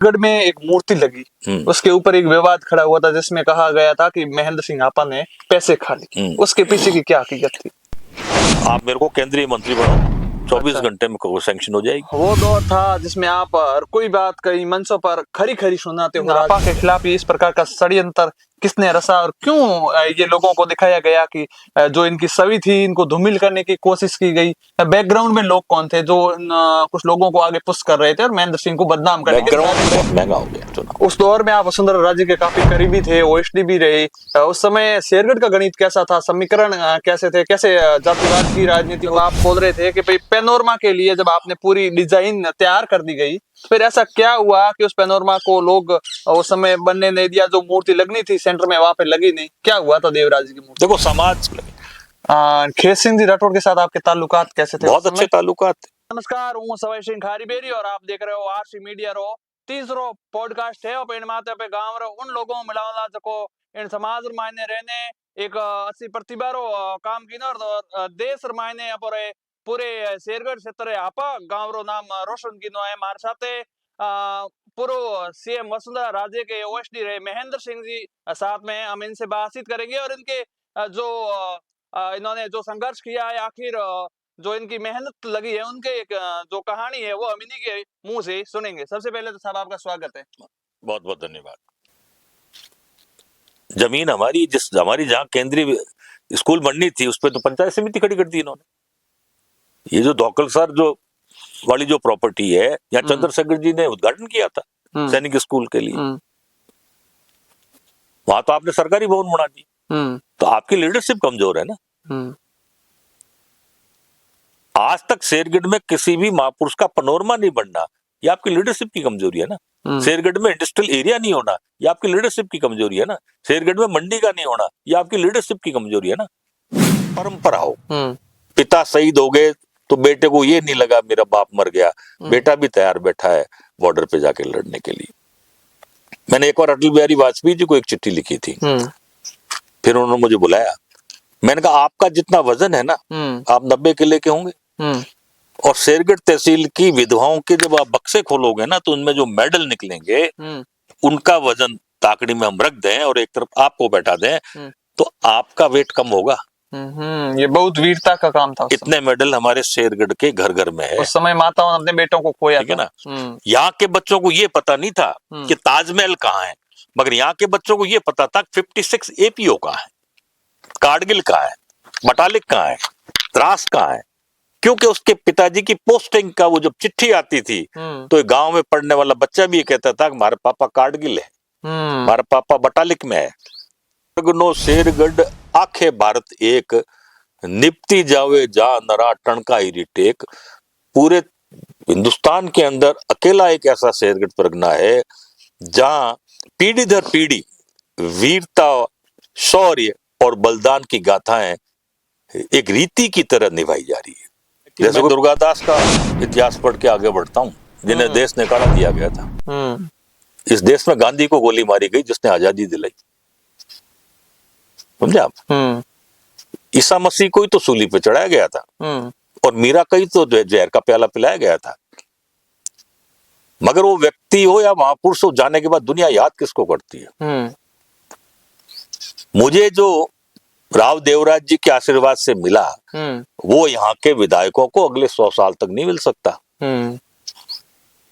गढ़ में एक मूर्ति लगी, उसके ऊपर एक विवाद खड़ा हुआ था जिसमें कहा गया था कि महेंद्र सिंह आपा ने पैसे खा लिए। उसके पीछे की क्या हकीकत थी? आप मेरे को केंद्रीय मंत्री बनाओ, 24 अच्छा। घंटे में सैंक्शन हो जाएगी। वो दौर था जिसमें आप हर कोई बात कई मंचों पर खरी खरी सुनाते हो। आपा के खिलाफ इस प्रकार का षड्यंत्र किसने रचा और क्यों ये लोगों को दिखाया गया कि जो इनकी छवि थी इनको धूमिल करने की कोशिश की गई? बैकग्राउंड में लोग कौन थे जो कुछ लोगों को आगे पुश कर रहे थे और महेंद्र सिंह को बदनाम करने के? बैकग्राउंड महंगा हो गया चुनाव। उस दौर में आप वसुंधरा राजे के काफी करीबी थे, ओएसडी भी रहे। उस समय शेरगढ़ का गणित कैसा था? समीकरण कैसे थे? कैसे जातिवाद की राजनीति को आप बोल रहे थे कि भाई पैनोरमा के लिए जब आपने पूरी डिजाइन तैयार कर दी गई, फिर ऐसा क्या हुआ कि उस पैनोरमा को लोग उस समय बनने नहीं दिया? जो मूर्ति लगनी थी सेंटर में वहां पे लगी नहीं, क्या हुआ था देवराज जी की मूर्ति? देखो समाज खेत सिंह जी राठौड़ के साथ आपके ताल्लुकात कैसे थे? बहुत अच्छे ताल्लुकात थे। नमस्कार, हूँ सवाई सिंह खारीबेरी और आप देख रहे हो आरसी मीडिया रो तीसरो पॉडकास्ट है। और इन माते पे गांव रो उन लोगों मिलावला जको इन समाज मायने रहने एक अच्छी प्रतिभा रो काम की और देश मायने अपरे पूरे शेरगढ़ क्षेत्र आपा गांव रो नाम रोशन किनो है। हमारे साथे पूर्व सीएम वसुंधरा राजे के ओएसडी रहे महेंद्र सिंह जी साथ में हम इनसे बातचीत करेंगे और इनके जो इन्होंने जो संघर्ष किया है, आखिर जो इनकी मेहनत लगी है, उनके एक जो कहानी है वो हम इन्हीं के मुंह से सुनेंगे। सबसे पहले तो साहब आपका स्वागत है। बहुत बहुत धन्यवाद। जमीन हमारी जहाँ केंद्रीय स्कूल बननी थी उस पर तो पंचायत समिति खड़ी कर दी इन्होंने। ये जो धौकलसर जो वाली जो प्रॉपर्टी है, यहाँ चंद्रशेखर जी ने उद्घाटन किया था सैनिक स्कूल के लिए। वहां तो आपने सरकारी भवन बना दी, तो आपकी लीडरशिप कमजोर है ना। आज तक शेरगढ़ में किसी भी महापुरुष का पनोरमा नहीं बनना, ये आपकी लीडरशिप की कमजोरी है ना। शेरगढ़ में इंडस्ट्रियल एरिया नहीं होना, ये आपकी लीडरशिप की कमजोरी है ना। शेरगढ़ में मंडी का नहीं होना, ये आपकी लीडरशिप की कमजोरी है ना। परंपरा हो, पिता शहीद हो गए तो बेटे को ये नहीं लगा मेरा बाप मर गया, बेटा भी तैयार बैठा है बॉर्डर पे जाके लड़ने के लिए। मैंने एक बार अटल बिहारी वाजपेयी जी को एक चिट्ठी लिखी थी, फिर उन्होंने मुझे बुलाया। मैंने कहा आपका जितना वजन है ना, आप 90 किलो के होंगे, और शेरगढ़ तहसील की विधवाओं के जब आप बक्से खोलोगे ना तो उनमें जो मेडल निकलेंगे उनका वजन ताकड़ी में हम रख दें और एक तरफ आपको बैठा दें तो आपका वेट कम होगा। ये बहुत वीरता का काम था। इतने मेडल हमारे शेरगढ़ के घर घर में है। उस समय माताओं ने अपने बेटों को खोया, ठीक है ना। यहाँ के बच्चों को ये पता नहीं था कि ताजमहल कहाँ है, मगर यहाँ के बच्चों को ये पता था 56 एपीओ कहाँ है, कारगिल कहाँ है, बटालिक कहाँ है, द्रास कहाँ है। क्योंकि उसके पिताजी की पोस्टिंग का वो जब चिट्ठी आती थी तो गांव में पढ़ने वाला बच्चा भी ये कहता था कि हमारे पापा कारगिल है, हमारे पापा बटालिक में है। शेरगढ़ आखे भारत एक, निपटी जावे जा नरा टणका ही रिटेक। पूरे हिंदुस्तान के अंदर अकेला एक ऐसा शेरगढ़ परगना है जहां पीढ़ी दर पीढ़ी वीरता, शौर्य और बलिदान की गाथाएं एक रीति की तरह निभाई जा रही है। जैसे दुर्गादास का इतिहास पढ़ के आगे बढ़ता हूँ, जिन्हें देश निकाला दिया गया था। इस देश में गांधी को गोली मारी गई जिसने आजादी दिलाई, समझे आप। ईसा मसीह को ही तो सूली पे चढ़ाया गया था और मीरा का ही तो जहर का प्याला पिलाया गया था। मगर वो व्यक्ति हो या महापुरुष हो, जाने के बाद दुनिया याद किसको करती है? मुझे जो राव देवराज जी के आशीर्वाद से मिला वो यहाँ के विधायकों को अगले 100 साल तक नहीं मिल सकता।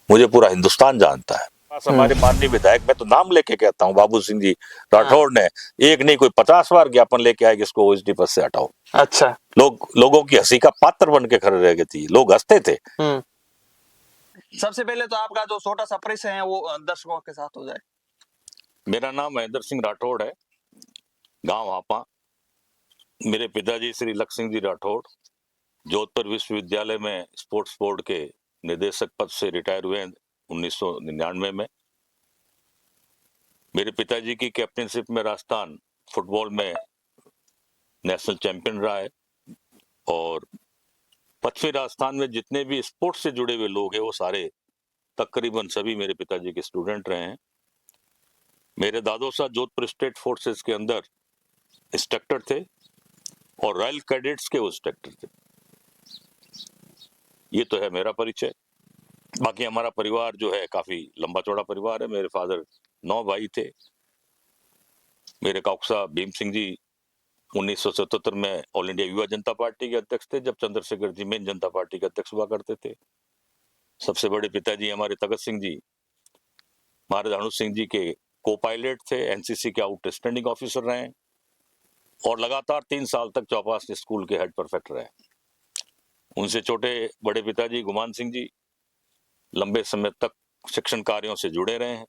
मुझे पूरा हिंदुस्तान जानता है। हमारे माननीय विधायक, मैं तो नाम लेके कहता हूँ, बाबू सिंह जी राठौड़ ने एक नहीं कोई 50 बार ज्ञापन लेके आए कि इसको ओएसडी पद से हटाओ। अच्छा। लोगों की हंसी का पात्र बन के खड़े रह गए थे, लोग हंसते थे। सबसे पहले तो आपका जो छोटा सा परिचय है वो दर्शकों के साथ हो जाए। मेरा नाम महेंद्र सिंह राठौड़ है, गांव हापा। मेरे पिताजी श्री लक्ष्मण सिंह जी राठौड़ जोधपुर विश्वविद्यालय में स्पोर्ट्स बोर्ड के निदेशक पद से रिटायर हुए 1999 में। मेरे पिताजी की कैप्टनशिप में राजस्थान फुटबॉल में नेशनल चैंपियन रहा है और पश्चिमी राजस्थान में जितने भी स्पोर्ट्स से जुड़े हुए लोग हैं वो सारे तकरीबन सभी मेरे पिताजी के स्टूडेंट रहे हैं। मेरे दादो साहब जोधपुर स्टेट फोर्सेस के अंदर इंस्ट्रक्टर थे और रॉयल कैडेट्स के वो इंस्ट्रक्टर थे। ये तो है मेरा परिचय। बाकी हमारा परिवार जो है काफी लंबा चौड़ा परिवार है। मेरे फादर 9 भाई थे। मेरे काउक्सा भीम सिंह जी 1977 में ऑल इंडिया युवा जनता पार्टी के अध्यक्ष थे, जब चंद्रशेखर जी मेन जनता पार्टी के अध्यक्ष हुआ करते थे। सबसे बड़े पिताजी हमारे तगत सिंह जी महाराज अणु सिंह जी के को पायलट थे, एनसीसी के आउटस्टैंडिंग ऑफिसर रहे और लगातार 3 साल तक चौपास स्कूल के हेड परफेक्ट रहे। उनसे छोटे बड़े पिताजी गुमान सिंह जी लंबे समय तक शिक्षण कार्यों से जुड़े रहे हैं।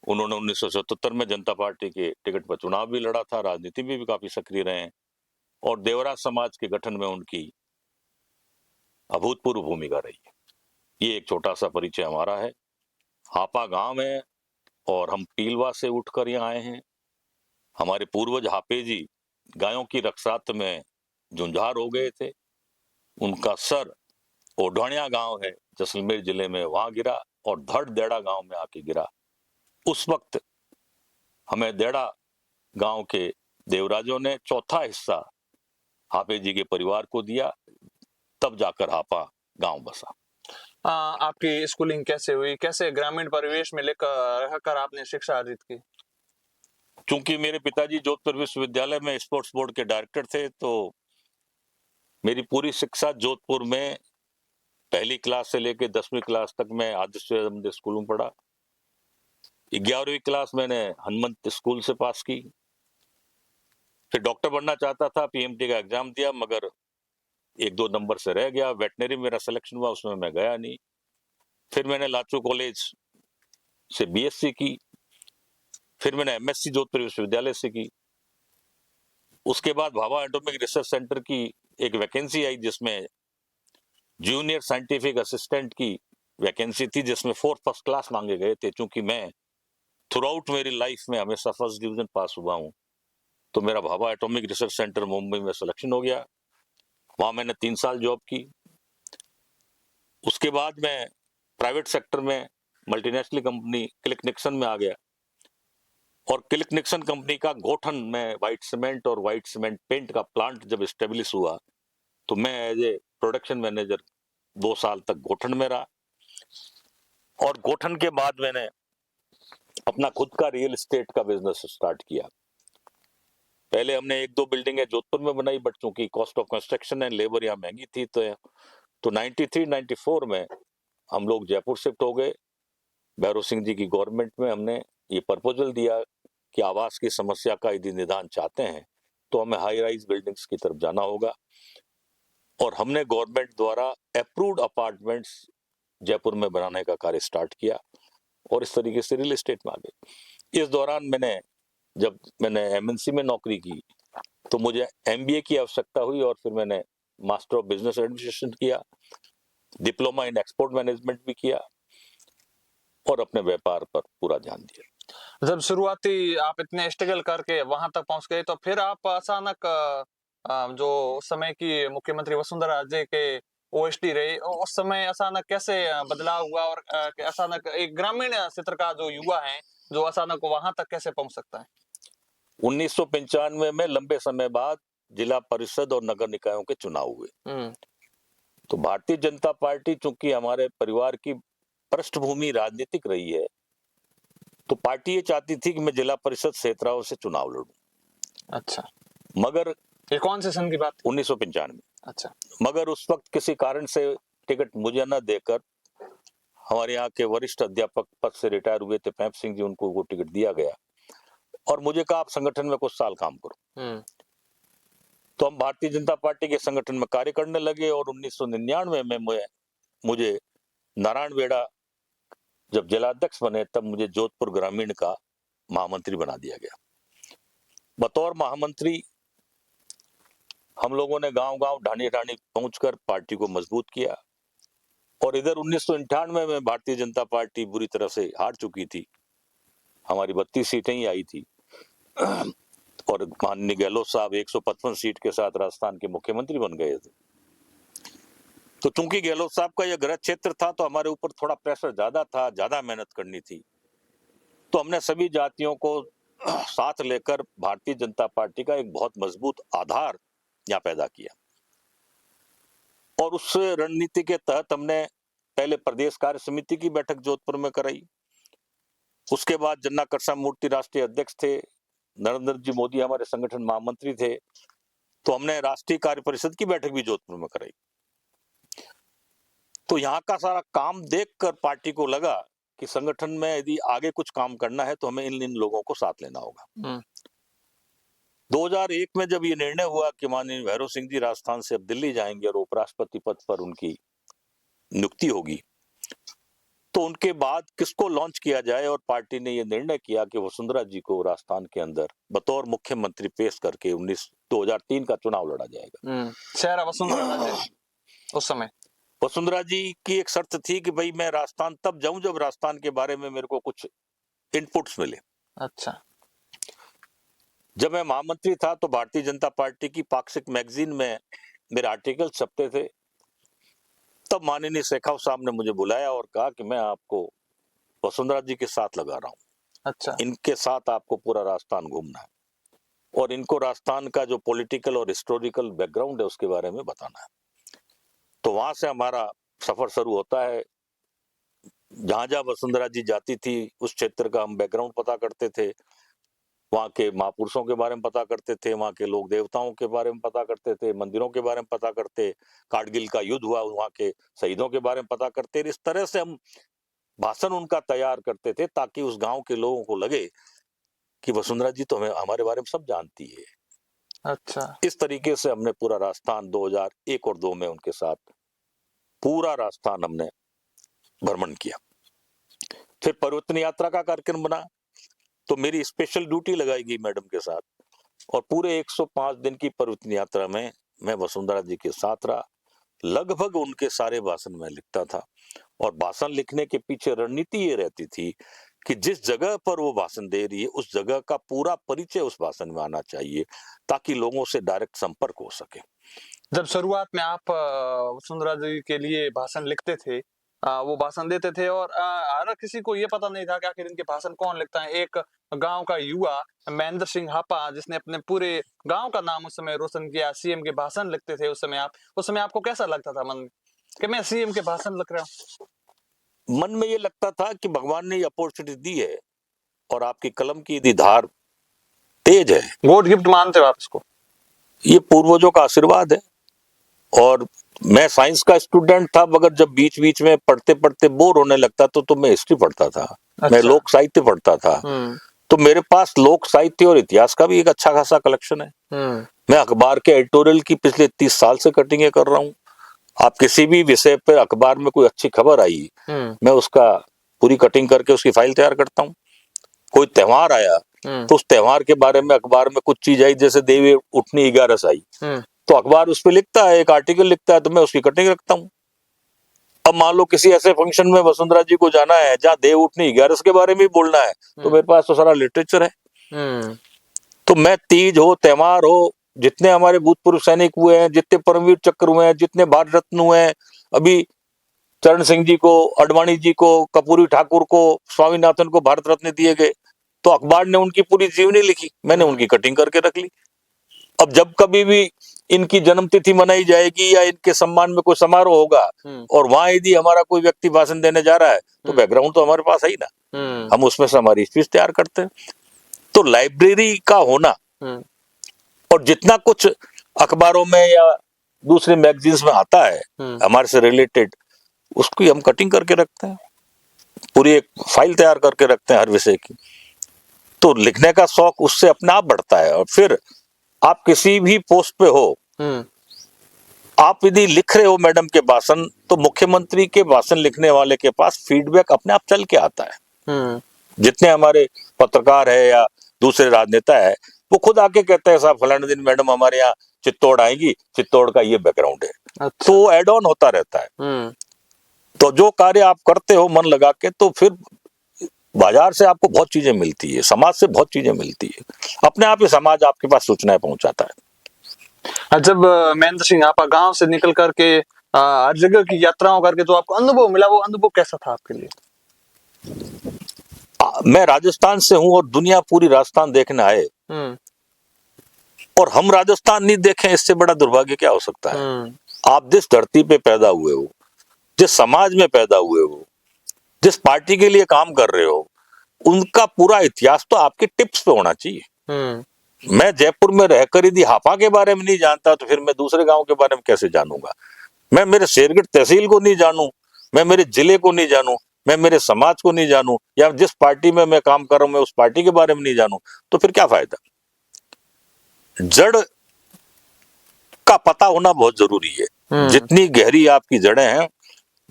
उन्होंने 1977 में जनता पार्टी के टिकट पर चुनाव भी लड़ा था, राजनीति में भी काफी सक्रिय रहे हैं और देवरा समाज के गठन में उनकी अभूतपूर्व भूमिका रही है। ये एक छोटा सा परिचय हमारा है। हापा गांव है और हम पीलवा से उठकर यहाँ आए हैं। हमारे पूर्वज हापे जी गायों की रक्षात्म में झुंझार हो गए थे। उनका सर ओढ़ाणिया गांव है जैसलमेर जिले में, वहां गिरा और धड़ देड़ा गांव में आके गिरा। उस वक्त हमें देड़ा गांव के देवराजों ने चौथा हिस्सा हापे जी के परिवार को दिया, तब जाकर हापा गांव बसा। आपकी स्कूलिंग कैसे हुई, कैसे ग्रामीण परिवेश में लेकर रहकर आपने शिक्षा अर्जित की? चूंकि मेरे पिताजी जोधपुर विश्वविद्यालय में स्पोर्ट्स बोर्ड के डायरेक्टर थे, तो मेरी पूरी शिक्षा जोधपुर में पहली क्लास से लेकर 10वीं क्लास तक मैं आदर्श स्कूल में पढ़ा। 11वीं क्लास मैंने हनुमंत स्कूल से पास की। फिर डॉक्टर बनना चाहता था, पीएमटी का एग्जाम दिया, मगर 1-2 नंबर से रह गया। वेटनरी मेरा सिलेक्शन हुआ, उसमें मैं गया नहीं। फिर मैंने लाचू कॉलेज से बीएससी की। फिर मैंने एमएससी जोधपुर विश्वविद्यालय से की। उसके बाद भाभा एटॉमिक रिसर्च सेंटर की एक वैकेंसी आई, जिसमें जूनियर साइंटिफिक असिस्टेंट की वैकेंसी थी, जिसमें 4 फर्स्ट क्लास मांगे गए थे। चूंकि मैं थ्रू आउट मेरी लाइफ में हमेशा फर्स्ट डिवीजन पास हुआ हूं, तो मेरा Bhabha atomic research centre Mumbai में सिलेक्शन हो गया। वहां मैंने 3 साल जॉब की। उसके बाद मैं प्राइवेट सेक्टर में मल्टीनेशनल कंपनी क्लिक निक्सन में आ गया और क्लिक निक्सन कंपनी का गोठन में व्हाइट सीमेंट और व्हाइट सीमेंट पेंट का प्लांट जब एस्टेब्लिश हुआ, तो मैं एज ए प्रोडक्शन मैनेजर 2 साल तक गोठन में रहा। और गोठन के बाद मैंने अपना खुद का रियल एस्टेट का बिजनेस स्टार्ट किया। पहले हमने 1-2 बिल्डिंगें जोधपुर में बनाई, बट चूंकि cost of construction and labour यहाँ महंगी थी, तो 93-94 में हम लोग जयपुर शिफ्ट हो गए। भैरव सिंह जी की गवर्नमेंट में हमने ये प्रपोजल दिया कि आवास की समस्या का यदि निदान चाहते हैं तो हमें हाई राइज बिल्डिंग्स की तरफ जाना होगा, और हमने गवर्नमेंट द्वारा अप्रूव्ड अपार्टमेंट्स जयपुर में बनाने का कार्य स्टार्ट किया और इस तरीके से रियल एस्टेट में आ गए। इस दौरान जब मैंने एमएनसी में नौकरी की, तो मुझे एमबीए की आवश्यकता हुई और फिर मैंने मास्टर ऑफ बिजनेस एडमिनिस्ट्रेशन किया, डिप्लोमा इन एक्सपोर्ट मैनेजमेंट भी किया और अपने व्यापार पर पूरा ध्यान दिया। जब शुरुआती आप इतने स्ट्रगल करके वहां तक पहुंच गए, तो फिर आप अचानक जो उस समय की मुख्यमंत्री वसुंधरा राजे के ओएसडी रहे, उस समय अचानक कैसे बदलाव हुआ और अचानक एक ग्रामीण क्षेत्र का जो युवा है, जो अचानक वहां तक कैसे पहुंच सकता है? 1995 में लंबे समय बाद जिला परिषद और नगर निकायों के चुनाव हुए। तो भारतीय जनता पार्टी, चूंकि हमारे परिवार की पृष्ठभूमि राजनीतिक रही है, तो पार्टी ये चाहती थी कि मैं जिला परिषद सेतराव से चुनाव लड़ूं। अच्छा, मगर ये कौन से सन की बात? 1995 में। अच्छा, मगर उस वक्त किसी कारण से टिकट मुझे न देकर हमारे यहाँ के वरिष्ठ अध्यापक पद से रिटायर हुए थे पैप सिंह जी, उनको वो टिकट दिया गया और मुझे कहा आप संगठन में कुछ साल काम करो। तो हम भारतीय जनता पार्टी के संगठन में कार्य करने लगे और 1999 में मुझे नारायण बेड़ा जब जिलाध्यक्ष बने, तब मुझे जोधपुर ग्रामीण का महामंत्री बना दिया गया। बतौर महामंत्री हम लोगों ने गांव-गांव, ढाणी-ढाणी पहुंचकर पार्टी को मजबूत किया और इधर 1998 में भारतीय जनता पार्टी बुरी तरह से हार चुकी थी। हमारी 32 सीटें ही आई थी और माननीय गहलोत साहब 155 सीट के साथ राजस्थान के मुख्यमंत्री बन गए थे। तो चूंकि गहलोत साहब का यह गृह क्षेत्र था, तो हमारे ऊपर थोड़ा प्रेशर ज्यादा था, ज्यादा मेहनत करनी थी। तो हमने सभी जातियों को साथ लेकर भारतीय जनता पार्टी का एक बहुत मजबूत आधार यहाँ पैदा किया और उस रणनीति के तहत हमने पहले प्रदेश कार्य समिति की बैठक जोधपुर में कराई, उसके बाद जन्ना कृष्णमूर्ति राष्ट्रीय अध्यक्ष थे, नरेंद्र जी मोदी हमारे संगठन महामंत्री थे, तो हमने राष्ट्रीय कार्य परिषद की बैठक भी जोधपुर में कराई। तो यहाँ का सारा काम देखकर पार्टी को लगा कि संगठन में यदि आगे कुछ काम करना है तो हमें इन लोगों को साथ लेना होगा। 2001 में जब ये निर्णय हुआ कि माननीय भैरव सिंह जी राजस्थान से अब दिल्ली जाएंगे और उपराष्ट्रपति पद पर उनकी नियुक्ति होगी, तो उनके बाद किसको लॉन्च किया जाए, और पार्टी ने ये निर्णय किया कि वसुंधरा जी को राजस्थान के अंदर बतौर मुख्यमंत्री पेश करके 2003 का चुनाव लड़ा जाएगा। शहर वसुंधरा राजे उस समय वसुंधरा जी की एक शर्त थी कि भाई मैं राजस्थान तब जाऊं जब राजस्थान के बारे में मेरे को कुछ इनपुट्स मिले। अच्छा। जब मैं महामंत्री था तो भारतीय जनता पार्टी की पाक्षिक मैगजीन में मेरे आर्टिकल छपते थे, तब माननीय शेखाव साहब ने मुझे बुलाया और कहा कि मैं आपको वसुंधरा जी के साथ लगा रहा हूँ। अच्छा। इनके साथ आपको पूरा राजस्थान घूमना है और इनको राजस्थान का जो पॉलिटिकल और हिस्टोरिकल बैकग्राउंड है उसके बारे में बताना है। तो वहां से हमारा सफर शुरू होता है। जहां जहां वसुंधरा जी जाती थी उस क्षेत्र का हम बैकग्राउंड पता करते थे, वहाँ के महापुरुषों के बारे में पता करते थे, वहाँ के लोक देवताओं के बारे में पता करते थे, मंदिरों के बारे में पता करते, कारगिल का युद्ध हुआ वहाँ के शहीदों के बारे में पता करते। इस तरह से हम भाषण उनका तैयार करते थे ताकि उस गांव के लोगों को लगे कि वसुंधरा जी तो हमें हमारे बारे में सब जानती है। अच्छा। इस तरीके से हमने पूरा राजस्थान 2001 और 2 में उनके साथ पूरा राजस्थान हमने भ्रमण किया। फिर परिवर्तन यात्रा का कार्यक्रम बना तो मेरी स्पेशल ड्यूटी लगाई गई मैडम के साथ, और पूरे 105 दिन की परिवर्तन यात्रा में मैं वसुंधरा जी के साथ रहा। लगभग उनके सारे भाषण मैं लिखता था, और भाषण लिखने के पीछे रणनीति ये रहती थी कि जिस जगह पर वो भाषण दे रही है उस जगह का पूरा परिचय उस भाषण में आना चाहिए ताकि लोगों से डायरेक्ट संपर्क हो सके। जब शुरुआत में आप वसुंधरा जी के लिए भाषण लिखते थे, वो भाषण देते थे, और हर किसी को ये पता नहीं था कि आखिर इनके भाषण कौन लिखता है। एक गांव का युवा महेंद्र सिंह हापा, जिसने अपने पूरे गांव का नाम उस समय रोशन किया, सीएम के भाषण लिखते थे उस समय आपको कैसा लगता था मन में कि मैं सीएम के भाषण लिख रहा हूँ? मन में ये लगता था कि भगवान ने ये अपॉर्चुनिटी दी है और आपकी कलम की यदि धार तेज है, गॉड गिफ्ट मानते हो आप इसको? ये पूर्वजों का आशीर्वाद है। और मैं साइंस का स्टूडेंट था, मगर जब बीच बीच में पढ़ते पढ़ते बोर होने लगता तो मैं हिस्ट्री पढ़ता था। अच्छा। मैं लोक साहित्य पढ़ता था। तो मेरे पास लोक साहित्य और इतिहास का भी एक अच्छा खासा कलेक्शन है। मैं अखबार के एडिटोरियल की पिछले 30 साल से कटिंग कर रहा हूँ। आप किसी भी विषय पे अखबार में कोई अच्छी खबर आई, मैं उसका पूरी कटिंग करके उसकी फाइल तैयार करता हूँ। कोई त्योहार आया तो उस त्योहार के बारे में अखबार में कुछ चीज आई, जैसे देवी उठनी 11 आई, तो अखबार उस पर लिखता है, एक आर्टिकल लिखता है, तो मैं उसकी कटिंग रखता हूँ। अब मान लो किसी ऐसे फंक्शन में वसुंधरा जी को जाना है जहाँ देव उठनी 11 के बारे में भी बोलना है, तो मेरे पास तो सारा लिटरेचर है। तो मैं तीज हो, त्योहार हो, जितने हमारे भूतपूर्व सैनिक हुए हैं, जितने परमवीर चक्र हुए हैं, जितने भारत रत्न हुए हैं, अभी चरण सिंह जी को, अडवाणी जी को, कपूरी ठाकुर को, स्वामीनाथन को भारत रत्न दिए गए, तो अखबार ने उनकी पूरी जीवनी लिखी, मैंने उनकी कटिंग करके रख ली। अब जब कभी भी इनकी जन्मतिथि मनाई जाएगी या इनके सम्मान में कोई समारोह होगा और वहां यदि हमारा कोई व्यक्ति भाषण देने जा रहा है तो बैकग्राउंड तो हमारे पास है ही ना, हम उसमें से हमारी स्पीच तैयार करते हैं। तो लाइब्रेरी का होना और जितना कुछ अखबारों में या दूसरे मैगजीन्स में आता है हमारे से रिलेटेड, उसकी हम कटिंग करके रखते हैं, पूरी एक फाइल तैयार करके रखते हैं हर विषय की। तो लिखने का शौक उससे अपने आप बढ़ता है। और फिर आप किसी भी पोस्ट पे हो, आप यदि लिख रहे हो मैडम के भाषण, तो मुख्यमंत्री के भाषण लिखने वाले के पास फीडबैक अपने आप चल के आता है। जितने हमारे पत्रकार है या दूसरे राजनेता है, वो खुद आके कहते हैं साहब फलाने दिन मैडम हमारे यहाँ चित्तौड़ आएंगी, चित्तौड़ का ये बैकग्राउंड है। अच्छा। तो एड ऑन होता रहता है। तो जो कार्य आप करते हो मन लगा के, तो फिर बाजार से आपको बहुत चीजें मिलती है, समाज से बहुत चीजें मिलती है, अपने आप ही समाज आपके पास सूचनाएं पहुंचाता है। जब महेंद्र सिंह आपा गांव से निकल करके हर जगह की यात्राओं करके जो आपको अनुभव मिला, वो अनुभव कैसा था आपके लिए? मैं राजस्थान से हूं और दुनिया पूरी राजस्थान देखने आए और हम राजस्थान नहीं देखें, इससे बड़ा दुर्भाग्य क्या हो सकता है। आप जिस धरती पे पैदा हुए हो, जिस समाज में पैदा हुए हो, जिस पार्टी के लिए काम कर रहे हो, उनका पूरा इतिहास तो आपके टिप्स पे होना चाहिए। मैं जयपुर में रहकर यदि हापा के बारे में नहीं जानता तो फिर मैं दूसरे गांव के बारे में कैसे जानूंगा? मैं मेरे शेरगढ़ तहसील को नहीं जानूं, मैं मेरे जिले को नहीं जानूं, मैं मेरे समाज को नहीं जानूं, या जिस पार्टी में मैं काम कर रहा हूं मैं उस पार्टी के बारे में नहीं जानूं, तो फिर क्या फायदा? जड़ का पता होना बहुत जरूरी है। जितनी गहरी आपकी जड़ें हैं,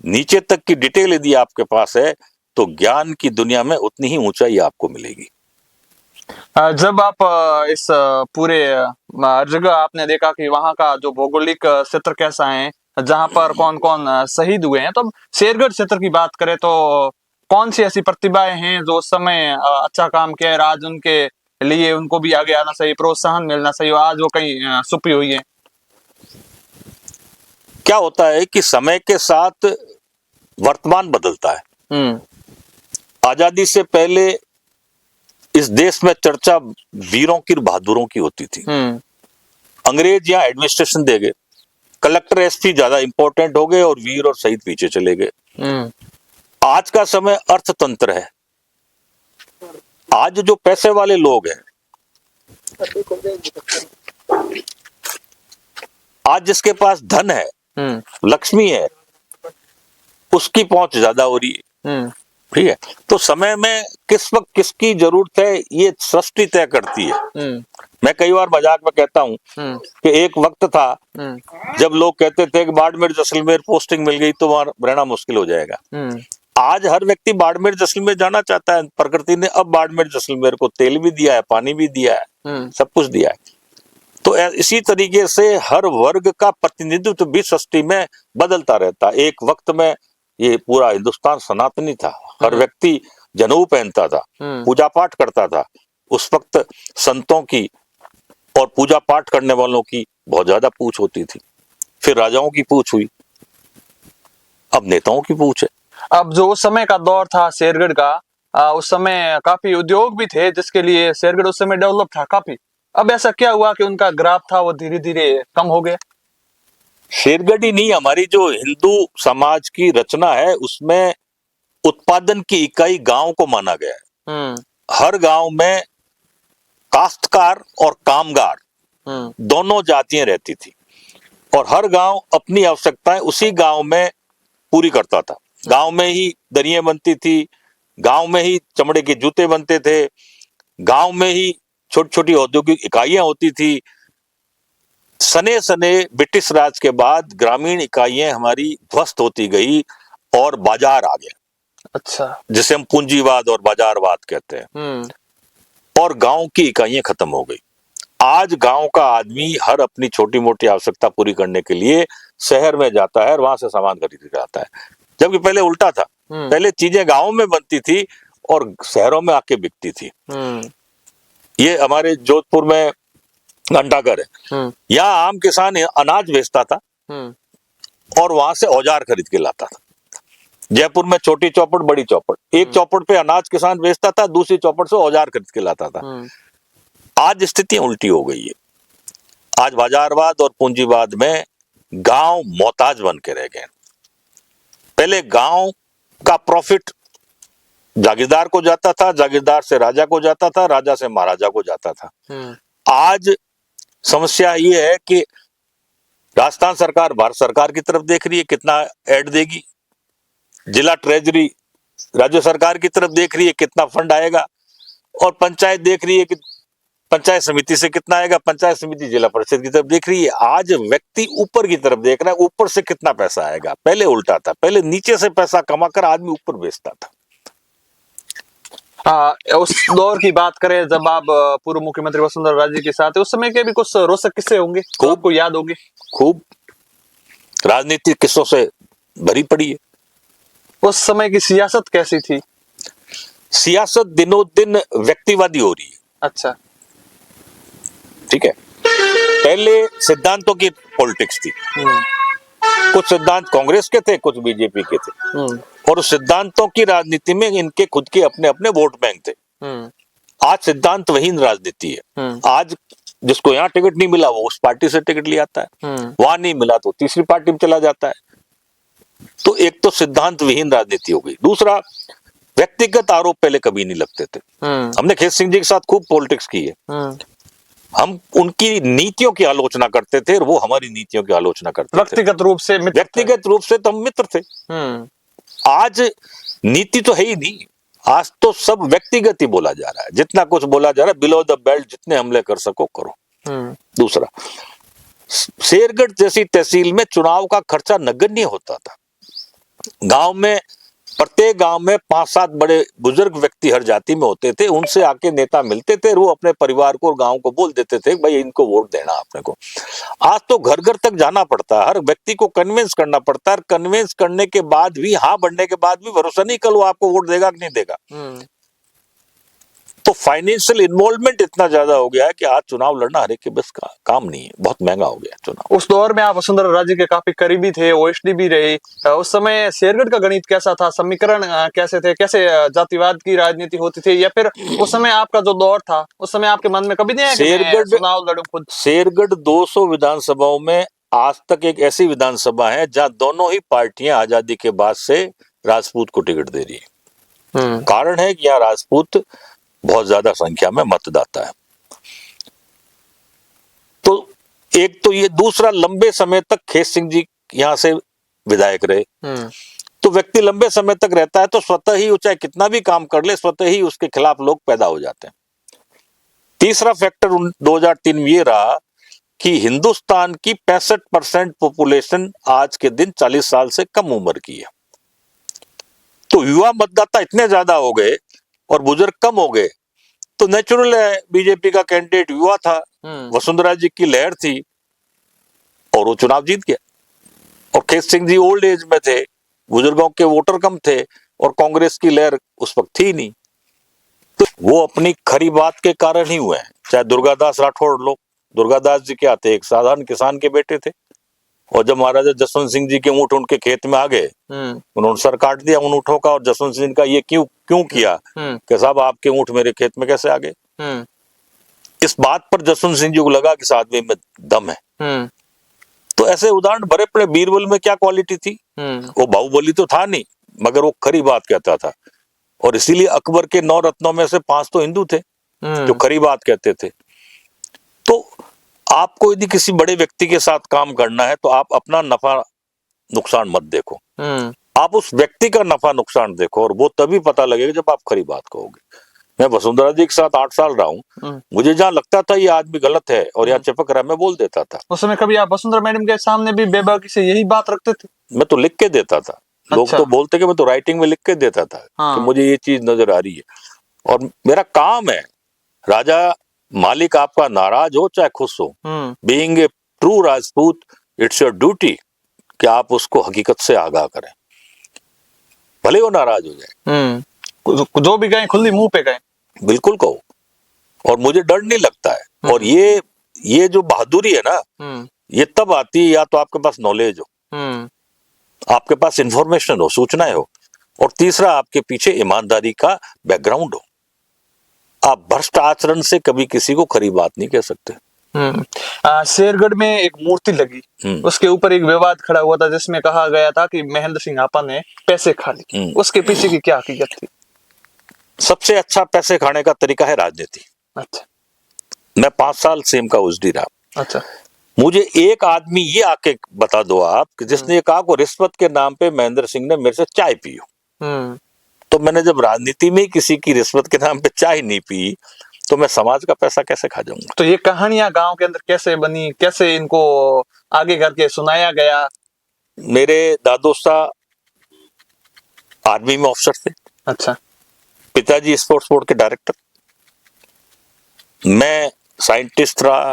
नीचे तक की डिटेल यदि आपके पास है, तो ज्ञान की दुनिया में उतनी ही ऊंचाई आपको मिलेगी। जब आप इस पूरे हर जगह आपने देखा कि वहाँ का जो भौगोलिक क्षेत्र कैसा है, जहाँ पर कौन कौन शहीद हुए हैं, तो अब शेरगढ़ क्षेत्र की बात करें तो कौन सी ऐसी प्रतिभाएं हैं जो उस समय अच्छा काम किया है, आज उनके लिए उनको भी आगे आना चाहिए, प्रोत्साहन मिलना चाहिए, आज वो कहीं छुपी हुई है? क्या होता है कि समय के साथ वर्तमान बदलता है। आजादी से पहले इस देश में चर्चा वीरों की बहादुरों की होती थी। अंग्रेज यहाँ एडमिनिस्ट्रेशन दे गए, कलेक्टर एसपी ज्यादा इंपॉर्टेंट हो गए और वीर और शहीद पीछे चले गए। आज का समय अर्थतंत्र है। आज जो पैसे वाले लोग हैं, आज जिसके पास धन है, लक्ष्मी है, उसकी पहुंच ज्यादा हो रही है। ठीक है, तो समय में किस वक्त किसकी जरूरत है ये सृष्टि तय करती है। मैं कई बार मजाक में कहता हूं कि एक वक्त था जब लोग कहते थे कि बाड़मेर जैसलमेर पोस्टिंग मिल गई तो वहां रहना मुश्किल हो जाएगा। आज हर व्यक्ति बाड़मेर जैसलमेर जाना चाहता है। प्रकृति ने अब बाड़मेर जैसलमेर को तेल भी दिया है, पानी भी दिया है, सब कुछ दिया है। तो इसी तरीके से हर वर्ग का प्रतिनिधित्व भी सृष्टि में बदलता रहता। एक वक्त में ये पूरा हिंदुस्तान सनातनी था, हर व्यक्ति जनेऊ पहनता था, पूजा पाठ करता था। उस वक्त संतों की और पूजा पाठ करने वालों की बहुत ज्यादा पूछ होती थी। फिर राजाओं की पूछ हुई, अब नेताओं की पूछ है। अब जो उस समय का दौर था शेरगढ़ का, उस समय काफी उद्योग भी थे जिसके लिए शेरगढ़ उस समय डेवलप था काफी। अब ऐसा क्या हुआ कि उनका ग्राफ था वो धीरे धीरे कम हो गया? शेरगढ़ ही नहीं, हमारी जो हिंदू समाज की रचना है उसमें उत्पादन की इकाई गांव को माना गया है। हर गांव में काश्तकार और कामगार दोनों जातियां रहती थी और हर गांव अपनी आवश्यकताएं उसी गांव में पूरी करता था। गांव में ही दरियां बनती थी, गांव में ही चमड़े के जूते बनते थे, गांव में ही छोटी छोटी औद्योगिक इकाइयां होती थी। सने सने ब्रिटिश राज के बाद ग्रामीण इकाइयां हमारी ध्वस्त होती गई और बाजार आ गया। अच्छा, जिसे हम पूंजीवाद और बाजारवाद कहते हैं। और गांव की इकाइयां खत्म हो गई। आज गांव का आदमी हर अपनी छोटी मोटी आवश्यकता पूरी करने के लिए शहर में जाता है और वहां से सामान खरीद आता है, जबकि पहले उल्टा था। पहले चीजें गांव में बनती थी और शहरों में आके बिकती थी। ये हमारे जोधपुर में घंटाघर है, यहाँ आम किसान अनाज बेचता था और वहां से औजार खरीद के लाता था। जयपुर में छोटी चौपड़ बड़ी चौपड़, एक चौपड़ पे अनाज किसान बेचता था, दूसरी चौपड़ से औजार खरीद के लाता था। आज स्थिति उल्टी हो गई है। आज बाजारवाद और पूंजीवाद में गांव मोहताज बन के रह गए। पहले गांव का प्रॉफिट जागीरदार को जाता था, जागीरदार से राजा को जाता था, राजा से महाराजा को जाता था। आज समस्या ये है कि राजस्थान सरकार भारत सरकार की तरफ देख रही है कितना ऐड देगी, जिला ट्रेजरी राज्य सरकार की तरफ देख रही है कितना फंड आएगा, और पंचायत देख रही है कि पंचायत समिति से कितना आएगा, पंचायत समिति जिला परिषद की तरफ देख रही है। आज व्यक्ति ऊपर की तरफ देख रहा है, ऊपर से कितना पैसा आएगा। पहले उल्टा था, पहले नीचे से पैसा कमाकर आदमी ऊपर बेचता था। उस दौर की बात करें जब आप पूर्व मुख्यमंत्री वसुंधरा राजे के साथ, उस समय के भी कुछ रोचक किस्से होंगे, खूब को याद होंगे। खूब राजनीतिक किस्सों से भरी पड़ी है। उस समय की सियासत कैसी थी? सियासत दिनों दिन व्यक्तिवादी हो रही है। अच्छा, ठीक है। पहले सिद्धांतों की पॉलिटिक्स थी। कुछ सिद्धांत कांग्रेस के थे, कुछ बीजेपी के थे, और उस सिद्धांतों की राजनीति में इनके खुद के अपने अपने वोट बैंक थे। आज सिद्धांत वहीन राजनीति है। आज जिसको यहाँ टिकट नहीं मिला वो उस पार्टी से टिकट ले आता है, वहां नहीं मिला तो तीसरी पार्टी में चला जाता है। तो एक तो सिद्धांत विहीन राजनीति हो गई, दूसरा व्यक्तिगत आरोप पहले कभी नहीं लगते थे। हमने खेत सिंह जी के साथ खूब पॉलिटिक्स की है, हम उनकी नीतियों की आलोचना करते थे और वो हमारी नीतियों की आलोचना करते थे। व्यक्तिगत रूप से मित्र थे। व्यक्तिगत रूप से तो हम मित्र थे। आज नीति तो है ही नहीं, आज तो सब व्यक्तिगत ही बोला जा रहा है, जितना कुछ बोला जा रहा है बिलो द बेल्ट, जितने हमले कर सको करो। दूसरा, शेरगढ़ जैसी तहसील में चुनाव का खर्चा नगण्य होता था। गांव में, प्रत्येक गांव में 5-7 बड़े बुजुर्ग व्यक्ति हर जाति में होते थे, उनसे आके नेता मिलते थे, वो अपने परिवार को और गांव को बोल देते थे भाई इनको वोट देना आपने को। आज तो घर घर तक जाना पड़ता है, हर व्यक्ति को कन्विंस करना पड़ता है, कन्विंस करने के बाद भी, हाँ बनने के बाद भी भरोसा नहीं कल वो आपको वोट देगा कि नहीं देगा। तो फाइनेंशियल इन्वॉल्वमेंट इतना ज्यादा हो गया है कि आज चुनाव लड़ना हर एक के बस का काम नहीं है, बहुत महंगा हो गया चुनाव। उस दौर में आप वसुंधरा राजे के काफी करीबी थे, ओएसडी भी रहे। उस समय शेरगढ़ का गणित कैसा था, समीकरण कैसे थे, कैसे जातिवाद की राजनीति होती थी, या फिर उस समय आपका जो दौर था उस समय आपके मन में कभी नहीं आया कि मैं चुनाव लड़ूं खुद? शेरगढ़ 200 विधानसभाओं में आज तक एक ऐसी विधानसभा है जहां दोनों ही पार्टियां आजादी के बाद से राजपूत को टिकट दे रही है। कारण है कि यहाँ राजपूत बहुत ज्यादा संख्या में मतदाता है। तो एक तो ये, दूसरा लंबे समय तक खेत सिंह जी यहां से विधायक रहे। तो व्यक्ति लंबे समय तक रहता है तो स्वतः ही, चाहे कितना भी काम कर ले, स्वतः ही उसके खिलाफ लोग पैदा हो जाते हैं। तीसरा फैक्टर 2003 में ये रहा कि हिंदुस्तान की 65% पॉपुलेशन आज के दिन 40 साल से कम उम्र की है। तो युवा मतदाता इतने ज्यादा हो गए और बुजुर्ग कम हो गए, तो नेचुरल है बीजेपी का कैंडिडेट युवा था, वसुंधरा जी की लहर थी और वो चुनाव जीत गया। और खेत सिंह जी ओल्ड एज में थे, बुजुर्गों के वोटर कम थे और कांग्रेस की लहर उस वक्त थी नहीं, तो वो अपनी खरी बात के कारण ही हुए हैं। चाहे दुर्गादास राठौड़ लो, दुर्गादास जी क्या थे, एक साधारण किसान के बेटे थे, और जब महाराजा जसवंत सिंह जी के ऊंट उनके खेत में आ गए, उन्होंने सर काट दिया उन ऊंटों का, और जसवंत सिंह का ये क्यों किया कि साहब आपके ऊंट मेरे खेत में कैसे आ गए। इस बात पर जसवंत सिंह जी को लगा कि इस आदमी में दम है। तो ऐसे उदाहरण भरे पड़े। बीरबल में क्या क्वालिटी थी, वो बाहुबली तो था नहीं, मगर वो खरी बात कहता था, और इसीलिए अकबर के 9 रत्नों में से 5 तो हिंदू थे जो खरी बात कहते थे। तो आपको यदि किसी बड़े व्यक्ति के साथ काम करना है तो आप अपना नफा नुकसान मत देखो, आप उस व्यक्ति का नफा नुकसान देखो, और वो तभी पता लगेगा जब आप खरी बात कहोगे। मैं वसुंधरा जी के साथ 8 साल रहा हूँ, मुझे जहाँ लगता था ये आदमी गलत है और यहाँ चिपक रहा है, मैं बोल देता था। उस समय कभी आप वसुंधरा मैडम के सामने भी बेबाकी से यही बात रखते थे? मैं तो लिख के देता था। लोग तो बोलते कि मैं तो राइटिंग में लिख के देता था कि मुझे ये चीज नजर आ रही है, और मेरा काम है। राजा मालिक आपका नाराज हो चाहे खुश हो, being a true Rajput it's your duty कि आप उसको हकीकत से आगाह करें, भले वो नाराज हो जाए। जो भी कहें खुली मुंह पे कहें, बिल्कुल कहो, और मुझे डर नहीं लगता है। और ये जो बहादुरी है ना, ये तब आती है या तो आपके पास नॉलेज हो, आपके पास इंफॉर्मेशन हो, सूचनाएं हो, और तीसरा आपके पीछे ईमानदारी का बैकग्राउंड हो। आप भ्रष्ट आचरण से कभी किसी को खरी बात नहीं कह सकते। शेरगढ़ में एक मूर्ति लगी, उसके ऊपर एक विवाद खड़ा हुआ था जिसमें कहा गया था कि महेंद्र सिंह आपा ने पैसे खा लिए। उसके पीछे की क्या हकीकत थी? सबसे अच्छा पैसे खाने का तरीका है राजनीति। अच्छा। मैं 5 साल सेम का उजडी रहा। अच्छा। मुझे एक आदमी ये आके बता दो आप कि जिसने ये कहा को रिश्वत के नाम पे महेंद्र सिंह ने मेरे से चाय पी हो। तो मैंने जब राजनीति में किसी की रिश्वत के नाम पे चाय नहीं पी, तो मैं समाज का पैसा कैसे खा जाऊंगा? तो ये कहानियां गांव के अंदर कैसे बनी, कैसे इनको आगे करके सुनाया गया? मेरे दादोसा आर्मी में ऑफिसर थे। अच्छा। पिताजी स्पोर्ट्स बोर्ड के डायरेक्टर, मैं साइंटिस्ट रहा,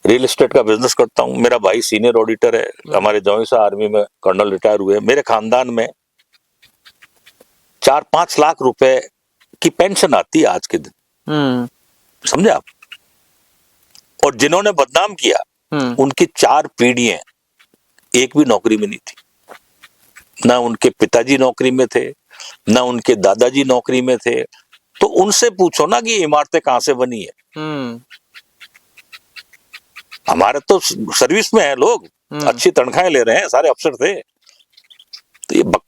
रियल एस्टेट का बिजनेस करता हूं, मेरा भाई सीनियर ऑडिटर है, हमारे जौईसा आर्मी में कर्नल रिटायर हुए। मेरे खानदान में 4-5 लाख रुपए की पेंशन आती है आज के दिन, समझे आप? और जिन्होंने बदनाम किया उनकी 4 पीढ़ियां एक भी नौकरी में नहीं थी, ना उनके पिताजी नौकरी में थे, ना उनके दादाजी नौकरी में थे। तो उनसे पूछो ना कि इमारतें कहां से बनी है। हमारे तो सर्विस में है लोग, अच्छी तनख्वाहें ले रहे हैं, सारे अफसर थे।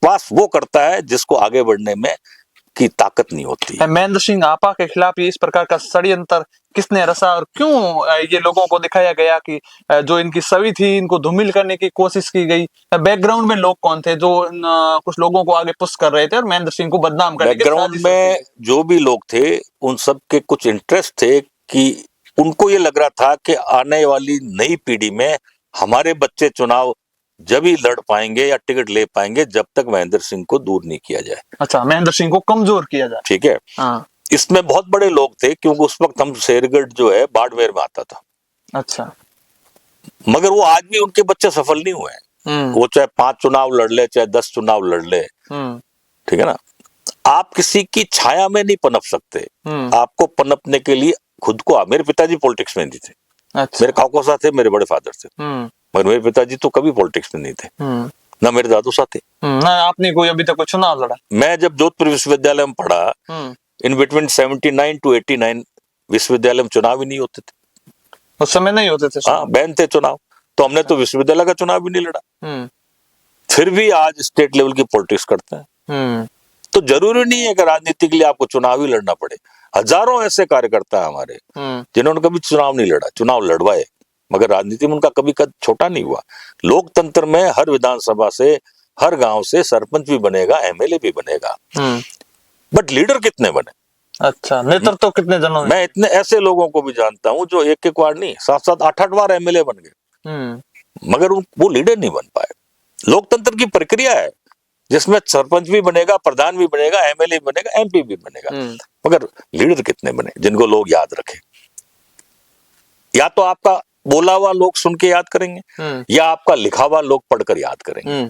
विश्वास वो करता है जिसको आगे बढ़ने में की ताकत नहीं होती। महेंद्र सिंह आपा के खिलाफ ये इस प्रकार का षड्यंत्र किसने रचा और क्यों ये लोगों को दिखाया गया कि जो इनकी छवि थी इनको धूमिल करने की कोशिश की गई? बैकग्राउंड में लोग कौन थे जो कुछ लोगों को आगे पुश कर रहे थे और महेंद्र सिंह को बदनाम करने की बैकग्राउंड साजिश रची में गई? जो भी लोग थे उन सब के कुछ इंटरेस्ट थे कि उनको ये लग रहा था कि आने वाली नई पीढ़ी में हमारे बच्चे चुनाव जब ही लड़ पाएंगे या टिकट ले पाएंगे जब तक महेंद्र सिंह को दूर नहीं किया जाए। अच्छा, महेंद्र सिंह को कमजोर किया जाए। ठीक है। हाँ। इसमें बहुत बड़े लोग थे क्योंकि उस वक्त हम शेरगढ़ जो है बाड़मेर में आता था। अच्छा। मगर वो आज भी उनके बच्चे सफल नहीं हुए हैं। वो चाहे 5 चुनाव लड़ ले चाहे 10 चुनाव लड़ ले, ठीक है ना। आप किसी की छाया में नहीं पनप सकते। आपको पनपने के लिए खुद को, मेरे पिताजी पॉलिटिक्स में नहीं थे। अच्छा। मेरे काकोसा थे, मेरे बड़े फादर थे, मगर मेरे पिताजी तो कभी पॉलिटिक्स में नहीं थे, ना मेरे दादू सा थे। ना आपने कोई अभी तक कोई चुनाव लड़ा? मैं जब जोधपुर विश्वविद्यालय में पढ़ा, इन बिटवीन 79 to 89 विश्वविद्यालय में चुनाव ही नहीं होते थे। उस समय नहीं होते थे? हाँ, बैन थे चुनाव, तो हमने तो विश्वविद्यालय का चुनाव भी नहीं लड़ा। फिर भी आज स्टेट लेवल की पॉलिटिक्स करते हैं। तो जरूरी नहीं है कि राजनीति के लिए आपको चुनाव ही लड़ना पड़े। हजारों ऐसे कार्यकर्ता है हमारे जिन्होंने कभी चुनाव नहीं लड़ा, चुनाव लड़वाए, मगर राजनीति में उनका कभी कद छोटा नहीं हुआ। लोकतंत्र में हर विधानसभा से, हर गांव से सरपंच भी बनेगा, एमएलए भी बनेगा, बट लीडर कितने बने? अच्छा, नेतृत्व तो कितने जनों ने? मैं इतने ऐसे लोगों को भी जानता हूं जो एक बार नहीं, 7-7, 8-8 बार एमएलए बन गए, मगर वो लीडर नहीं बन पाए। लोकतंत्र की प्रक्रिया है जिसमें सरपंच भी बनेगा, प्रधान भी बनेगा, एमएलए भी बनेगा, एमपी भी बनेगा, मगर लीडर कितने बने जिनको लोग याद रखें? या तो आपका बोला हुआ लोग सुन के याद करेंगे या आपका लिखा हुआ लोग पढ़कर याद करेंगे।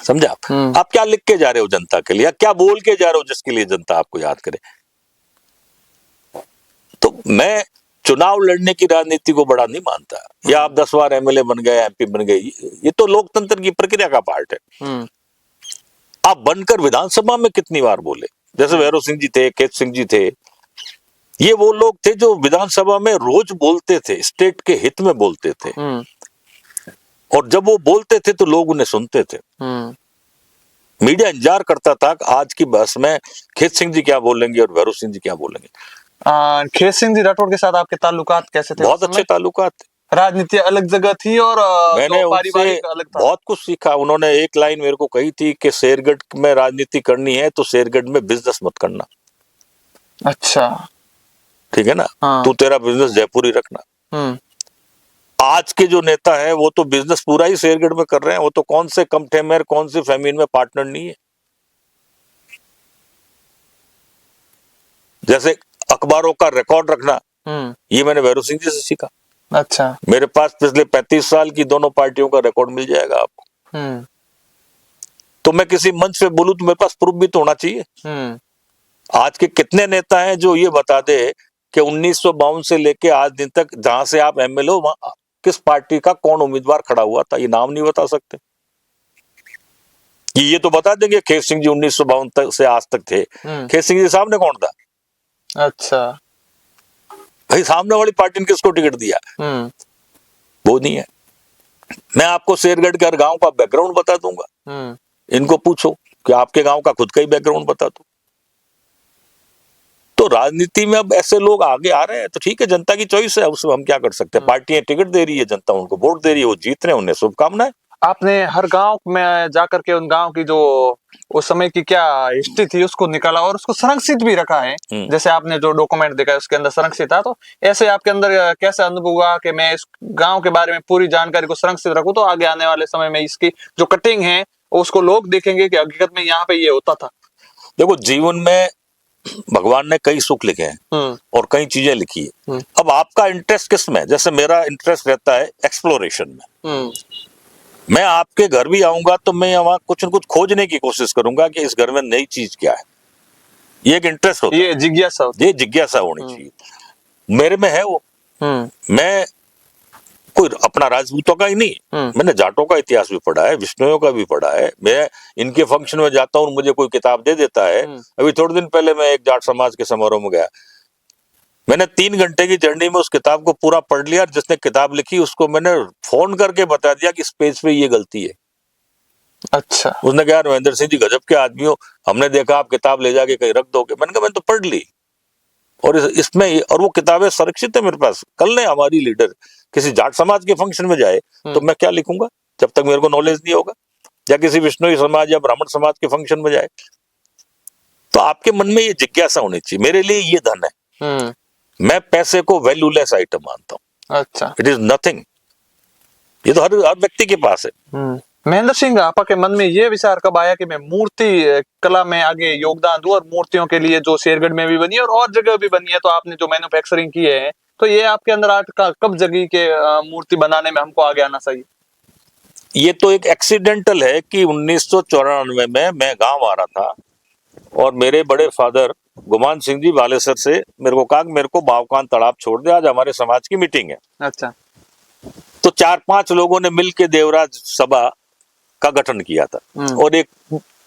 समझा आप क्या लिख के जा रहे हो जनता के लिए, या क्या बोल के जा रहे हो जिसके लिए जनता आपको याद करे? तो मैं चुनाव लड़ने की राजनीति को बड़ा नहीं मानता, या आप 10 बार एमएलए बन गए, एमपी बन गए, ये तो लोकतंत्र की प्रक्रिया का पार्ट है। आप बनकर विधानसभा में कितनी बार बोले? जैसे भैरव सिंह जी थे, केत सिंह जी थे, ये वो लोग थे जो विधानसभा में रोज बोलते थे, स्टेट के हित में बोलते थे, और जब वो बोलते थे तो लोग उन्हें सुनते थे। मीडिया इंतजार करता था कि आज की बहस में खेत सिंह जी क्या बोलेंगे और भैरव सिंह जी क्या बोलेंगे। खेत सिंह जी राठौड़ के साथ आपके ताल्लुकात कैसे थे? बहुत अच्छे ताल्लुकात थे। राजनीति अलग जगह थी और मैंने उनसे अलग था। बहुत कुछ सीखा। उन्होंने एक लाइन मेरे को कही थी कि शेरगढ़ में राजनीति करनी है तो शेरगढ़ में बिजनेस मत करना। अच्छा, ठीक है ना। हाँ। तू तेरा बिजनेस जयपुर ही रखना। आज के जो नेता है वो तो बिजनेस पूरा ही शेरगढ़ में कर रहे हैं। वो तो कौन से कमठेमेर, कौन सी फेमिन में पार्टनर नहीं है। जैसे अखबारों का रिकॉर्ड रखना, ये मैंने भैरव सिंह जी से सीखा। अच्छा, मेरे पास पिछले 35 साल की दोनों पार्टियों का रिकॉर्ड मिल जाएगा आपको। तो मैं किसी मंच पे बोलूं तो मेरे पास प्रूफ भी तो होना चाहिए। आज के कितने नेता हैं जो ये बता दे कि 1952 से लेके आज दिन तक जहां से आप एमएलए हो वहां किस पार्टी का कौन उम्मीदवार खड़ा हुआ था? ये नाम नहीं बता सकते। ये तो बता देंगे खेत सिंह जी 1952 तक से आज तक थे। खेत सिंह जी सामने कौन था? अच्छा, भाई सामने वाली पार्टी ने किसको टिकट दिया? वो नहीं है। मैं आपको शेरगढ़ के हर गांव का बैकग्राउंड बता दूंगा। इनको पूछो कि आपके गांव का खुद का ही बैकग्राउंड बता दो। तो राजनीति में अब ऐसे लोग आगे आ रहे हैं तो ठीक है, जनता की चॉइस है, उसमें हम क्या कर सकते हैं। पार्टियां टिकट दे रही है, जनता उनको वोट दे रही है, वो जीत रहे हैं, उन्हें शुभकामनाएं। आपने हर गांव में जाकर के उन गांव की जो उस समय की क्या हिस्ट्री थी उसको निकाला और उसको संरक्षित भी रखा है। जैसे आपने जो डॉक्यूमेंट देखा है उसके अंदर संरक्षित था, तो ऐसे आपके अंदर कैसा अनुभव हुआ कि मैं इस गांव के बारे में पूरी जानकारी को संरक्षित रखूं तो आगे आने वाले समय में इसकी जो कटिंग है उसको लोग देखेंगे कि हकीकत में यहाँ पे ये होता था। देखो, जीवन में भगवान ने कई सुख लिखे हैं और कई चीजें लिखी है। अब आपका इंटरेस्ट किस में? जैसे मेरा इंटरेस्ट रहता है एक्सप्लोरेशन में। मैं आपके घर भी आऊंगा तो मैं वहां कुछ न कुछ खोजने की कोशिश करूंगा कि इस घर में नई चीज क्या है। ये एक इंटरेस्ट होता है, ये जिज्ञासा होती है। ये जिज्ञासा होनी चाहिए, मेरे में है वो। मैं कोई अपना राजपूतों का ही नहीं, मैंने जाटों का इतिहास भी पढ़ा है, विष्णुओं का भी पढ़ा है। मैं इनके फंक्शन में जाता हूँ, मुझे कोई किताब दे देता है। अभी थोड़े दिन पहले मैं एक जाट समाज के समारोह में गया, मैंने 3 घंटे की जर्नी में उस किताब को पूरा पढ़ लिया। जिसने किताब लिखी उसको मैंने फोन करके बता दिया कि इस पेज पे ये गलती है। अच्छा। उसने कहा महेंद्र सिंह जी गजब के आदमी हो, हमने देखा आप किताब ले जाके कहीं रख दोगे। मैंने कहा मैंने तो पढ़ ली, और इसमें और वो किताबें सुरक्षित है मेरे पास। कल ने हमारी लीडर किसी जाट समाज के फंक्शन में जाए तो मैं क्या लिखूंगा जब तक मेरे को नॉलेज नहीं होगा, या किसी विष्णुई समाज या ब्राह्मण समाज के फंक्शन में जाए। तो आपके मन में ये जिज्ञासा होनी चाहिए, मेरे लिए ये धन है, मैं पैसे को वैल्यूलेस आइटम मानता हूँ। अच्छा, इट इज नथिंग, ये तो हर व्यक्ति के पास है। महेंद्र सिंह, आपके मन में ये विचार कब आया कि मैं मूर्ति कला में आगे योगदान दूं और मूर्तियों के लिए जो शेरगढ़ में भी बनी है और जगह भी बनी है, तो आपने जो मैन्युफैक्चरिंग की है, तो ये आपके अंदर आर्ट का कब जगी के मूर्ति बनाने में हमको आगे आना चाहिए? ये तो एक एक्सीडेंटल है कि 1994 में मैं गांव आ रहा था और मेरे बड़े फादर गुमान सिंह जी बालेसर से मेरे को कहा मेरे को बावकान तालाब छोड़ दे, आज हमारे समाज की मीटिंग है। अच्छा। तो 4-5 लोगों ने मिलकर देवराज सभा का गठन किया था और एक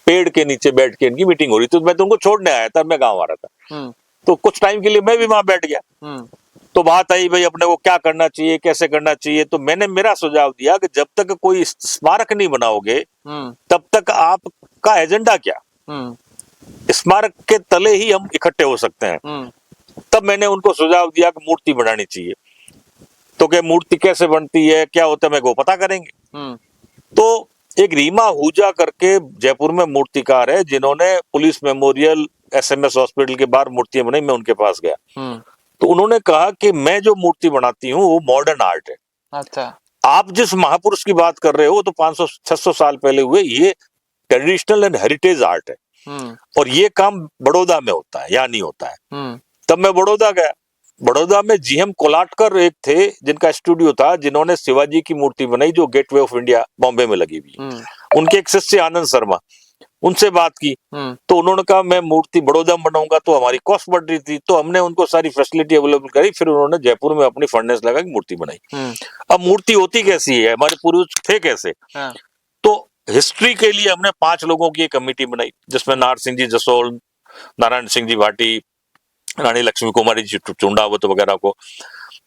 पेड़ के नीचे बैठ के इनकी मीटिंग हो रही थी। तो मैं तो उनको छोड़ने आया था, मैं गांव आ रहा था। तो कुछ टाइम के लिए मैं भी वहां बैठ गया। तो बात आई भाई अपने को क्या करना चाहिए, कैसे करना चाहिए। तो मैंने मेरा सुझाव दिया कि जब तक कोई स्मारक नहीं बनाओगे तब तक आपका एजेंडा क्या, स्मारक के तले ही हम इकट्ठे हो सकते हैं। तब मैंने उनको सुझाव दिया कि मूर्ति बनानी चाहिए। तो क्या मूर्ति कैसे बनती है, क्या होता है, मैं वो पता करेंगे। तो एक रीमा आहूजा करके जयपुर में मूर्तिकार है जिन्होंने पुलिस मेमोरियल, SMS हॉस्पिटल के बाहर मूर्तियां बनाई, मैं उनके पास गया। तो उन्होंने कहा कि मैं जो मूर्ति बनाती हूँ वो मॉडर्न आर्ट है। अच्छा। आप जिस महापुरुष की बात कर रहे हो तो 500-600 साल पहले हुए, ये ट्रेडिशनल एंड हेरिटेज आर्ट है। और ये काम बड़ौदा में होता है, यहाँ नहीं होता है। तब मैं बड़ौदा गया। बड़ौदा में GM कोलाटकर एक थे जिनका स्टूडियो था, जिन्होंने शिवाजी की मूर्ति बनाई जो गेटवे ऑफ इंडिया बॉम्बे में लगी हुई। उनके एक शिष्य आनंद शर्मा, उनसे बात की तो उन्होंने कहा मैं मूर्ति बड़ौदा में बनाऊंगा। तो हमारी कॉस्ट बढ़ रही थी, तो हमने उनको सारी फैसिलिटी अवेलेबल करी। फिर उन्होंने जयपुर में अपनी फंडनेस लगा के मूर्ति बनाई। अब मूर्ति होती कैसी है, हमारे पूर्वज थे कैसे। तो हिस्ट्री के लिए हमने 5 लोगों की एक कमेटी बनाई जिसमें नार सिंह जी जसोल, नारायण सिंह जी भाटी, रानी लक्ष्मी कुमारी जी चुंडावत वगैरह को।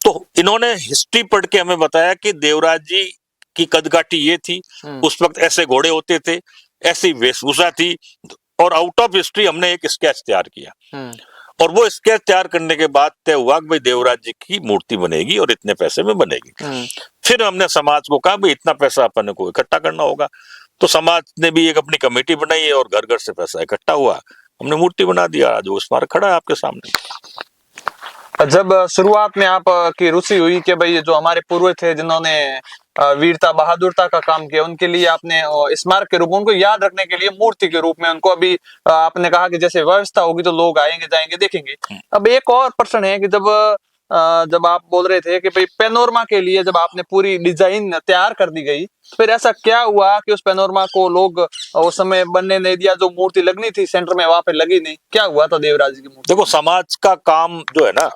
तो इन्होंने हिस्ट्री पढ़ के हमें बताया कि देवराज जी की कदकाठी ये थी, उस वक्त ऐसे घोड़े होते थे, ऐसी वेशभूषा थी। और आउट ऑफ हिस्ट्री हमने एक स्केच तैयार किया और वो स्केच तैयार करने के बाद तय हुआ कि भाई देवराज जी की मूर्ति बनेगी और इतने पैसे में बनेगी। फिर हमने समाज को कहा भाई इतना पैसा अपन को इकट्ठा करना होगा। तो समाज ने भी एक अपनी कमेटी बनाई है और घर घर से पैसा इकट्ठा हुआ, हमने मूर्ति बना दिया। आज वो स्मारक खड़ा है आपके सामने। जब शुरुआत में आप की रुचि हुई कि भाई जो हमारे पूर्वज थे जिन्होंने वीरता बहादुरता का काम किया, उनके लिए आपने स्मारक के रूप, उनको याद रखने के लिए मूर्ति के रूप में उनको अभी आपने कहा कि जैसे व्यवस्था होगी तो लोग आएंगे जाएंगे देखेंगे। अब एक और प्रश्न है कि जब आप बोल रहे थे कि भाई पैनोरमा के लिए जब आपने पूरी डिजाइन तैयार कर दी गई, तो फिर ऐसा क्या हुआ कि उस पैनोरमा को लोग उस समय बनने नहीं दिया, जो मूर्ति लगनी थी सेंटर में वहां पे लगी नहीं? क्या हुआ था देवराज की मूर्ति? देखो समाज का काम जो है ना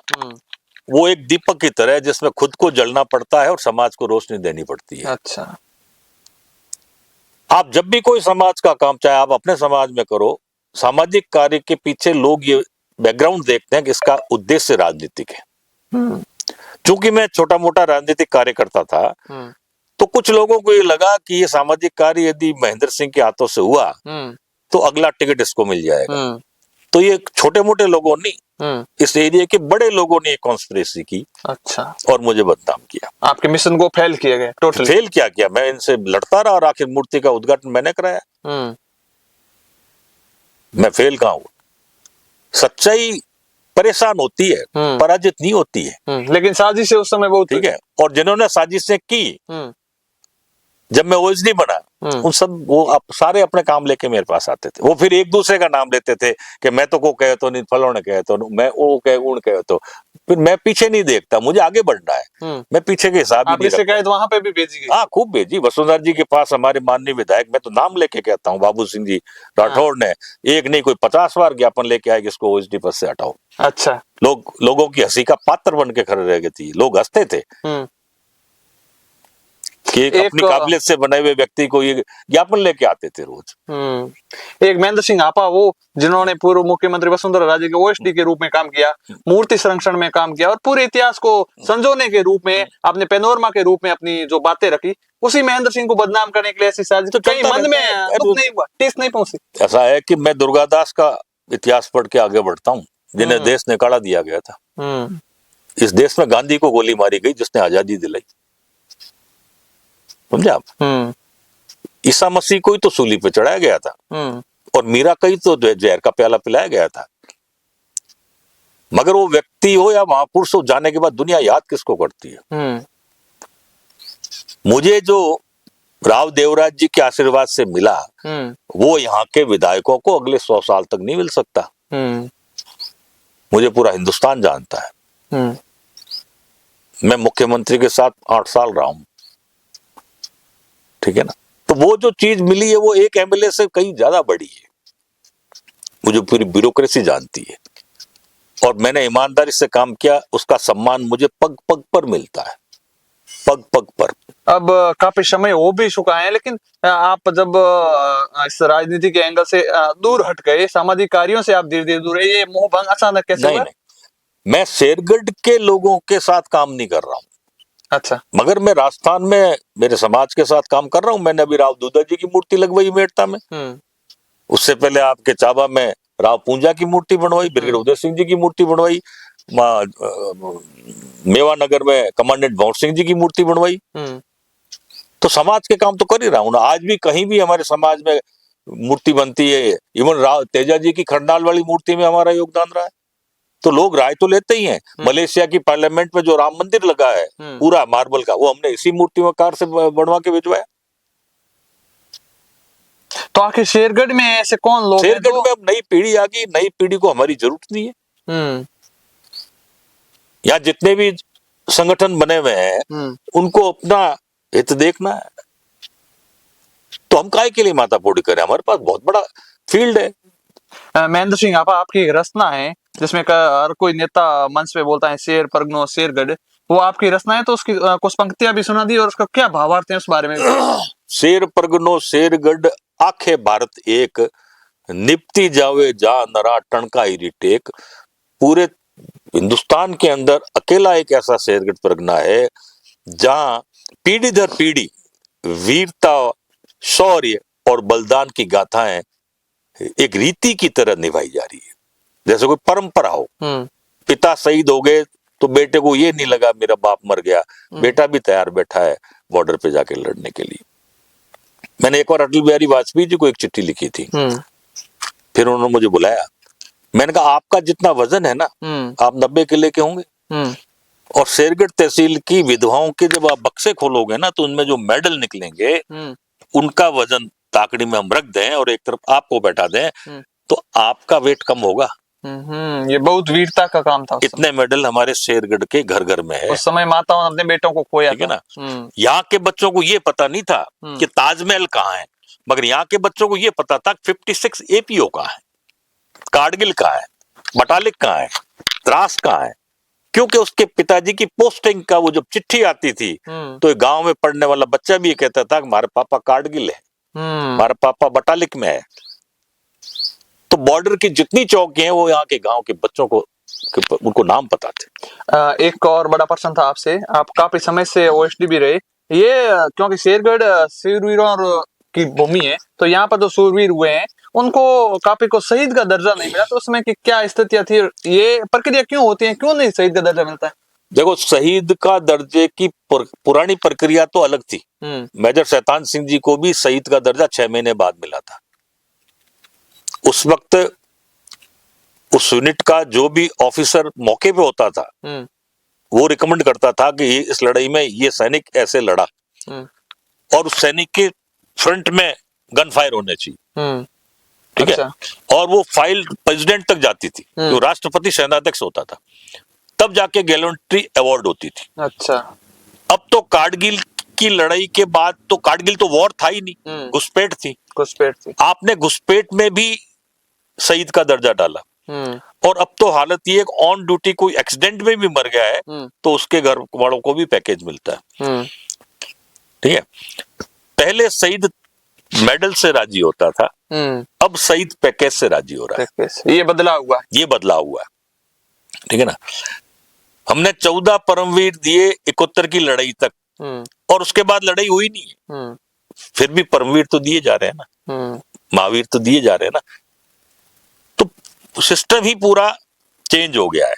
वो एक दीपक की तरह है जिसमें खुद को जलना पड़ता है और समाज को रोशनी देनी पड़ती है। अच्छा। आप जब भी कोई समाज का काम, चाहे आप अपने समाज में करो, सामाजिक कार्य के पीछे लोग ये बैकग्राउंड देखते हैं कि इसका उद्देश्य राजनीतिक है। चूंकि मैं छोटा मोटा राजनीतिक कार्य करता था तो कुछ लोगों को ये लगा कि ये सामाजिक कार्य यदि महेंद्र सिंह के हाथों से हुआ तो अगला टिकट इसको मिल जाएगा। तो ये छोटे मोटे लोगों ने, इस एरिया के बड़े लोगों ने कॉन्स्पिरेसी की। अच्छा। और मुझे बदनाम किया। आपके मिशन को फेल किया गया? टोटल फेल क्या किया, मैं इनसे लड़ता रहा और आखिर मूर्ति का उद्घाटन मैंने कराया। मैं फेल कहाँ हुआ? सच्चाई परेशान होती है, पराजित नहीं होती है। लेकिन साजिश उस समय बहुत, ठीक है। और जिन्होंने साजिशें की, जब मैं ओएसडी बना, उन सब वो सारे अपने काम लेके मेरे पास आते थे। वो फिर एक दूसरे का नाम लेते थे कि मैं तो को कहे तो नहीं, फलों ने कहे तो, मैं वो कहे उन कहे तो। फिर मैं पीछे नहीं देखता, मुझे आगे बढ़ना है। मैं पीछे के हिसाब ही नहीं रखता। शिकायत वहां पे भी भेजी गई? हाँ, खूब भेजी। वसुंधरा जी के पास हमारे माननीय विधायक, मैं तो नाम लेके कहता हूँ, बाबू सिंह जी राठौड़ ने एक नहीं कोई 50 बार ज्ञापन लेके आए कि इसको ओएसडी पद से हटाओ। अच्छा। लोगों की हंसी का पात्र बन के खड़े रह गए थे, लोग हंसते थे कि एक अपनी काबिलियत से बने हुए व्यक्ति को ये ज्ञापन लेके आते थे रोज। एक महेंद्र सिंह आपा, वो जिन्होंने पूर्व मुख्यमंत्री वसुंधरा राजे के ओएसडी के रूप में काम किया, मूर्ति संरक्षण में काम किया और पूरे इतिहास को संजोने के रूप में अपने पेनोरमा के रूप में अपनी जो बातें रखी, उसी महेंद्र सिंह को बदनाम करने के लिए ऐसी साजिश तो कहीं मन में दुख नहीं हुआ, ठेस नहीं पहुंची? ऐसा है कि मैं दुर्गादास का इतिहास पढ़ के आगे बढ़ता हूँ, जिन्हें देश निकाला दिया गया था। इस देश में गांधी को गोली मारी गई जिसने आजादी दिलाई, समझे आप? ईसा मसीह को ही तो सूली पे चढ़ाया गया था और मीरा का ही तो जहर का प्याला पिलाया गया था। मगर वो व्यक्ति हो या महापुरुष हो, जाने के बाद दुनिया याद किसको करती है? मुझे जो राव देवराज जी के आशीर्वाद से मिला वो यहाँ के विधायकों को अगले 100 साल तक नहीं मिल सकता। मुझे पूरा हिंदुस्तान जानता है। मैं मुख्यमंत्री के साथ 8 साल रहा हूं, ठीक है ना? तो वो जो चीज मिली है वो एक एमएलए से कहीं ज्यादा बड़ी है। मुझे पूरी ब्यूरोक्रेसी जानती है और मैंने ईमानदारी से काम किया, उसका सम्मान मुझे पग पग पर मिलता है, पग पग पर। अब काफी समय हो भी चुका है, लेकिन आप जब इस राजनीति के एंगल से दूर हट गए, सामाजिक कार्यों से आप धीरे धीरे दूर है, ये मोह भंग अचानक कैसे हुआ? नहीं, मैं शेरगढ़ के लोगों के साथ काम नहीं कर रहा हूँ। अच्छा। मगर मैं राजस्थान में मेरे समाज के साथ काम कर रहा हूँ। मैंने अभी राव दूधा जी की मूर्ति लगवाई मेड़ता में, उससे पहले आपके चाबा में राव पूंजा की मूर्ति बनवाई, ब्रिगेड उदय सिंह जी की मूर्ति बनवाई, मेवानगर में कमांडेंट भंवर सिंह जी की मूर्ति बनवाई। तो समाज के काम तो कर ही रहा हूं ना। आज भी कहीं भी हमारे समाज में मूर्ति बनती है, इवन राव तेजा जी की खरनाल वाली मूर्ति में हमारा योगदान रहा है। तो लोग राय तो लेते ही हैं। मलेशिया की पार्लियामेंट में जो राम मंदिर लगा है पूरा मार्बल का, वो हमने इसी मूर्तिकार से बनवा के भिजवाया। तो आखिर शेरगढ़ में ऐसे कौन लोग हैं? शेरगढ़ में अब नई पीढ़ी आ गई, नई पीढ़ी को हमारी जरूरत नहीं है। यहाँ जितने भी संगठन बने हुए हैं उनको अपना हित देखना है, तो हम काहे के लिए माथापोड़ी करें? हमारे पास बहुत बड़ा फील्ड है। महेंद्र सिंह आपा, आपकी एक रचना है जिसमें हर कोई नेता मंच पे बोलता है शेर परगनो शेरगढ़, वो आपकी रचना है, तो उसकी कुछ पंक्तियां भी सुना दी और उसका क्या भावार्थ है उस बारे में? शेर परगनो शेरगढ़ आखे भारत एक, निपटी जावे जा नरा टणका ही रिटेक। पूरे हिंदुस्तान के अंदर अकेला एक ऐसा शेरगढ़ परगना है जहां पीढ़ी दर पीढ़ी वीरता, शौर्य और बलिदान की गाथाएं एक रीति की तरह निभाई जा रही है, जैसे कोई परंपरा हो। पिता शहीद हो गए तो बेटे को ये नहीं लगा मेरा बाप मर गया, बेटा भी तैयार बैठा है बॉर्डर पे जाके लड़ने के लिए। मैंने एक बार अटल बिहारी वाजपेयी जी को एक चिट्ठी लिखी थी, फिर उन्होंने मुझे बुलाया। मैंने कहा आपका जितना वजन है ना, आप 90 किलो के होंगे, और शेरगढ़ तहसील की विधवाओं के जब आप बक्से खोलोगे ना तो उनमें जो मेडल निकलेंगे उनका वजन ताकड़ी में हम रख दें और एक तरफ आपको बैठा दें तो आपका वेट कम होगा। ये बहुत वीरता का काम था। इतने मेडल हमारे शेरगढ़ के घर घर में है। उस समय माताओं ने अपने बेटों को खोया, ठीक है ना। यहाँ के बच्चों को ये पता नहीं था कि ताजमहल कहाँ है, मगर यहाँ के बच्चों को ये पता था 56 एपीओ कहाँ है, कारगिल कहाँ है, बटालिक कहाँ है, द्रास कहाँ है। क्योंकि उसके पिताजी की पोस्टिंग का वो जब चिट्ठी आती थी तो गांव में पढ़ने वाला बच्चा भी ये कहता था कि हमारे पापा कारगिल है, हमारे पापा बटालिक में है। तो बॉर्डर की जितनी चौकियां हैं वो यहाँ के गांव के बच्चों को उनको नाम पता थे। एक और बड़ा प्रश्न था आपसे, आप काफी समय से ओएसडी भी रहे, ये क्योंकि शेरगढ़ शूरवीरों की भूमि है, तो यहाँ पर जो शूरवीर हुए हैं उनको काफी को शहीद का दर्जा नहीं मिला, तो उसमें की क्या स्थितियां थी? ये प्रक्रिया क्यों होती है, क्यों नहीं शहीद का दर्जा मिलता है? देखो, शहीद का दर्जे की पुरानी प्रक्रिया तो अलग थी। मेजर शैतान सिंह जी को भी शहीद का दर्जा 6 महीने बाद मिला था। उस वक्त उस यूनिट का जो भी ऑफिसर मौके पे होता था वो रिकमेंड करता था कि इस लड़ाई में ये सैनिक ऐसे लड़ा और उस सैनिक के फ्रंट में गन फायर होने चाहिए, ठीक है। और वो फाइल प्रेसिडेंट तक जाती थी, जो राष्ट्रपति सेनाध्यक्ष होता था, तब जाके गैलेंट्री अवार्ड होती थी। अच्छा। अब तो कारगिल की लड़ाई के बाद तो कारगिल तो वॉर था ही नहीं, घुसपैठ थी। आपने घुसपैठ में भी शहीद का दर्जा डाला और अब तो हालत ये ऑन ड्यूटी कोई एक्सीडेंट में भी मर गया है तो उसके घर वालों को भी पैकेज मिलता है, ठीक है, पहले शहीद मेडल से राजी होता था, अब शहीद पैकेज से राजी हो रहा है। ये बदलाव हुआ, ये बदलाव हुआ, ठीक है ना। हमने 14 परमवीर दिए 71 की लड़ाई तक, और उसके बाद लड़ाई हुई नहीं है, फिर भी परमवीर तो दिए जा रहे हैं ना, महावीर तो दिए जा रहे हैं ना। तो सिस्टम ही पूरा चेंज हो गया है।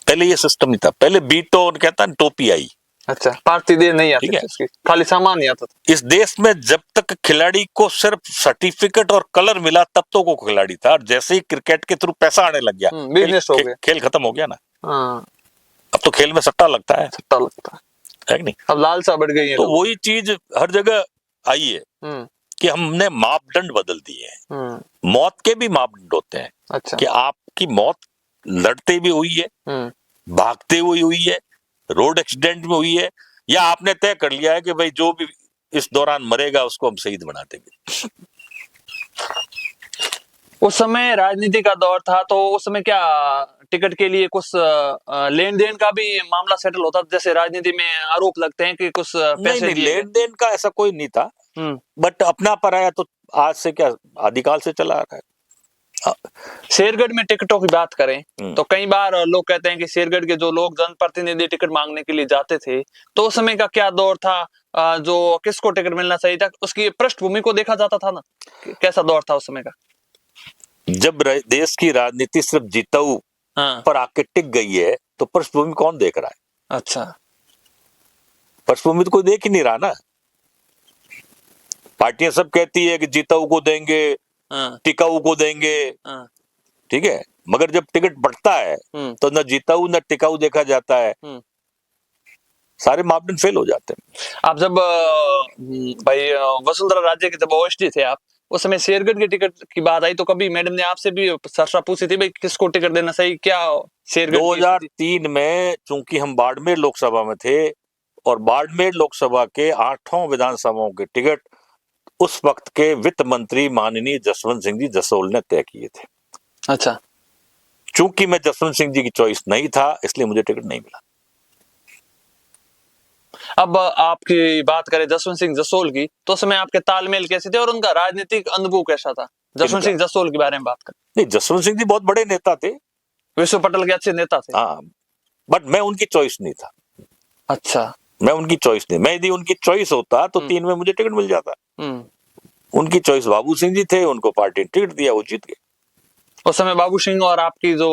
पहले ये सिस्टम नहीं था, पहले बीटो कहता टोपी आई। अच्छा, पार्टी दे नहीं आती थी, खाली सामान नहीं आता था। इस देश में जब तक खिलाड़ी को सिर्फ सर्टिफिकेट और कलर मिला तब तो वो खिलाड़ी था, और जैसे ही क्रिकेट के थ्रू पैसा आने लग गया, बिजनेस हो गया, खेल खत्म हो गया ना। हाँ, अब तो खेल में सट्टा लगता है, है कि नहीं। अब लालसा बढ़ गई है, तो वही चीज हर जगह आई है कि हमने मापदंड बदल दिए हैं। मौत के भी मापदंड होते हैं। अच्छा, कि आपकी मौत लड़ते भी हुई है, भागते हुए हुई है, रोड एक्सीडेंट में हुई है, या आपने तय कर लिया है कि भाई जो भी इस दौरान मरेगा उसको हम शहीद बना देंगे। उस समय राजनीति का दौर था, तो उस समय क्या टिकट के लिए कुछ लेन देन का भी मामला सेटल होता था? जैसे राजनीति में आरोप लगते हैं कि कुछ पैसे नहीं, लेन देन का ऐसा कोई नहीं था, बट अपना पराया तो आज से क्या आदिकाल से चला आ रहा है। शेरगढ़ में टिकटों की बात करें तो कई बार लोग कहते हैं कि शेरगढ़ के जो लोग जनप्रतिनिधि टिकट मांगने के लिए जाते थे, तो उस समय का क्या दौर था, जो किसको टिकट मिलना चाहिए था, उसकी पृष्ठभूमि को देखा जाता था ना, कैसा दौर था उस समय का? जब देश की राजनीति सिर्फ जीताऊ पर आके टिक गई है, तो पृष्ठभूमि कौन देख रहा है? अच्छा, पृष्ठभूमि तो कोई देख ही नहीं रहा ना। पार्टियां सब कहती है कि जीताऊ को देंगे, टिकाऊ को देंगे, ठीक है, मगर जब टिकट बढ़ता है तो न जीताऊ न टिकाऊ देखा जाता है, सारे मापदंड फेल हो जाते हैं। आप जब भाई वसुंधरा राजे के जब ओएसडी थे आप, उस समय शेरगढ़ के टिकट की बात आई तो कभी मैडम ने आपसे भी चर्चा पूछी थी भाई किसको टिकट देना सही, क्या शेरगढ़? 2003 में चूंकि हम बाड़मेर लोकसभा में थे, और बाड़मेर लोकसभा के 8 विधानसभाओं के टिकट उस वक्त के वित्त मंत्री माननीय जसवंत सिंह जी जसोल ने तय किए थे। अच्छा, चूंकि मैं जसवंत सिंह जी की चॉइस नहीं था, इसलिए मुझे टिकट नहीं मिला। अब आपकी बात करें जसवंत सिंह जसोल की, तो उस समय आपके तालमेल कैसे थे और उनका राजनीतिक अनुभव कैसा था? जसवंत सिंह जसोल के बारे में बात करें। नहीं, जसवंत सिंह जी बहुत बड़े नेता थे, विश्व पटल के अच्छे नेता थे, हाँ, बट मैं उनकी चॉइस नहीं था। अच्छा, मैं उनकी चॉइस नहीं, मैं यदि उनकी चॉइस होता तो 3 में मुझे टिकट मिल जाता। उनकी चॉइस बाबू सिंह जी थे, उनको पार्टी ने टिकट दिया, वो जीत गए। उस समय बाबू सिंह और आपकी जो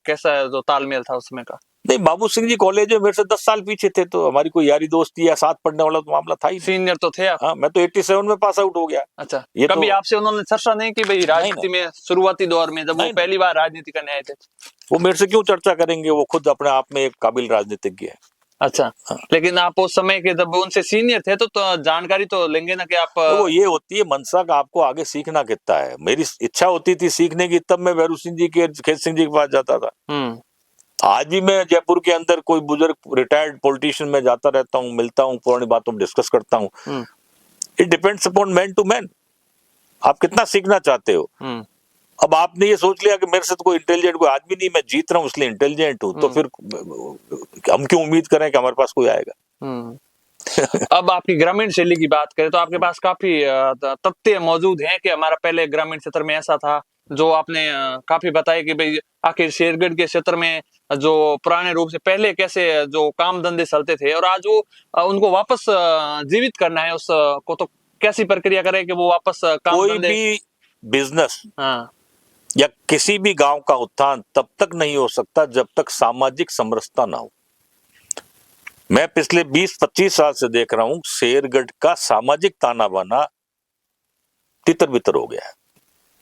कैसा जो तालमेल था उसमें का? नहीं, बाबू सिंह जी कॉलेज में मेरे से 10 साल पीछे थे, तो हमारी कोई यारी दोस्ती या साथ पढ़ने वाला तो मामला था ही। सीनियर तो थे आप? हाँ, मैं तो 87 में पास आउट हो गया। अच्छा, ये कभी तो आपसे उन्होंने चर्चा नहीं की भाई राजनीति में शुरुआती दौर में जब वो पहली बार राजनीति करने आए थे? वो मेरे से क्यों चर्चा करेंगे, वो खुद अपने आप में एक काबिल राजनीतिज्ञ है। अच्छा, हाँ। लेकिन आप उस समय के जब उनसे सीनियर थे तो जानकारी तो लेंगे ना कि आप वो ये होती है मनसा का, आपको आगे सीखना कितना है। मेरी इच्छा होती थी सीखने की, तब मैं भैरू सिंह जी के, खेत सिंह जी के पास जाता था। आज भी मैं जयपुर के अंदर कोई बुजुर्ग रिटायर्ड पॉलिटिशियन में जाता रहता हूँ, मिलता हूँ, पुरानी बातों में डिस्कस करता हूँ। It depends upon man to man, आप कितना सीखना चाहते हो। अब आपने ये सोच लिया कि मेरे से तो कोई इंटेलिजेंट कोई आदमी नहीं, मैं जीत रहा हूँ इसलिए इंटेलिजेंट हूँ, तो फिर हम क्यों उम्मीद करें कि हमारे पास कोई आएगा। अब आपकी ग्रामीण शैली की बात करें तो आपके पास काफी तथ्य मौजूद हैं कि हमारा पहले ग्रामीण क्षेत्र में ऐसा था, जो आपने काफी बताया कि भाई आखिर शेरगढ़ के क्षेत्र में जो पुराने रूप से पहले कैसे जो काम धंधे चलते थे, और आज वो उनको वापस जीवित करना है उसको, तो कैसी प्रक्रिया करें कि वो वापस काम कोई भी बिजनेस या किसी भी गांव का उत्थान तब तक नहीं हो सकता जब तक सामाजिक समरसता ना हो। मैं पिछले 20-25 साल से देख रहा हूं, शेरगढ़ का सामाजिक ताना बाना तितर बितर हो गया है।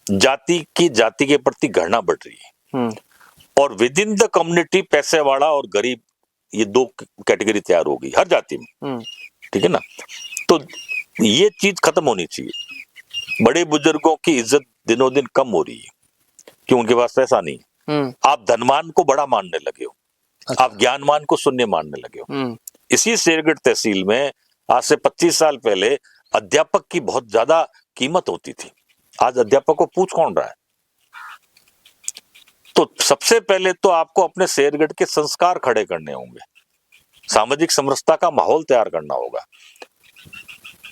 जाति के प्रति घृणा बढ़ रही है, और विद इन द कम्युनिटी पैसे वाला और गरीब, ये 2 कैटेगरी तैयार हो गई हर जाति में, ठीक है ना। तो ये चीज खत्म होनी चाहिए। बड़े बुजुर्गों की इज्जत दिनों दिन कम हो रही है, क्यों? उनके पास पैसा नहीं है। आप धनवान को बड़ा मानने लगे हो, अच्छा। आप ज्ञानवान को शून्य मानने लगे हो। इसी शेरगढ़ तहसील में आज से 25 साल पहले अध्यापक की बहुत ज्यादा कीमत होती थी, आज अध्यापक को पूछ कौन रहा है। तो सबसे पहले तो आपको अपने शेरगढ़ के संस्कार खड़े करने होंगे, सामाजिक समरसता का माहौल तैयार करना होगा।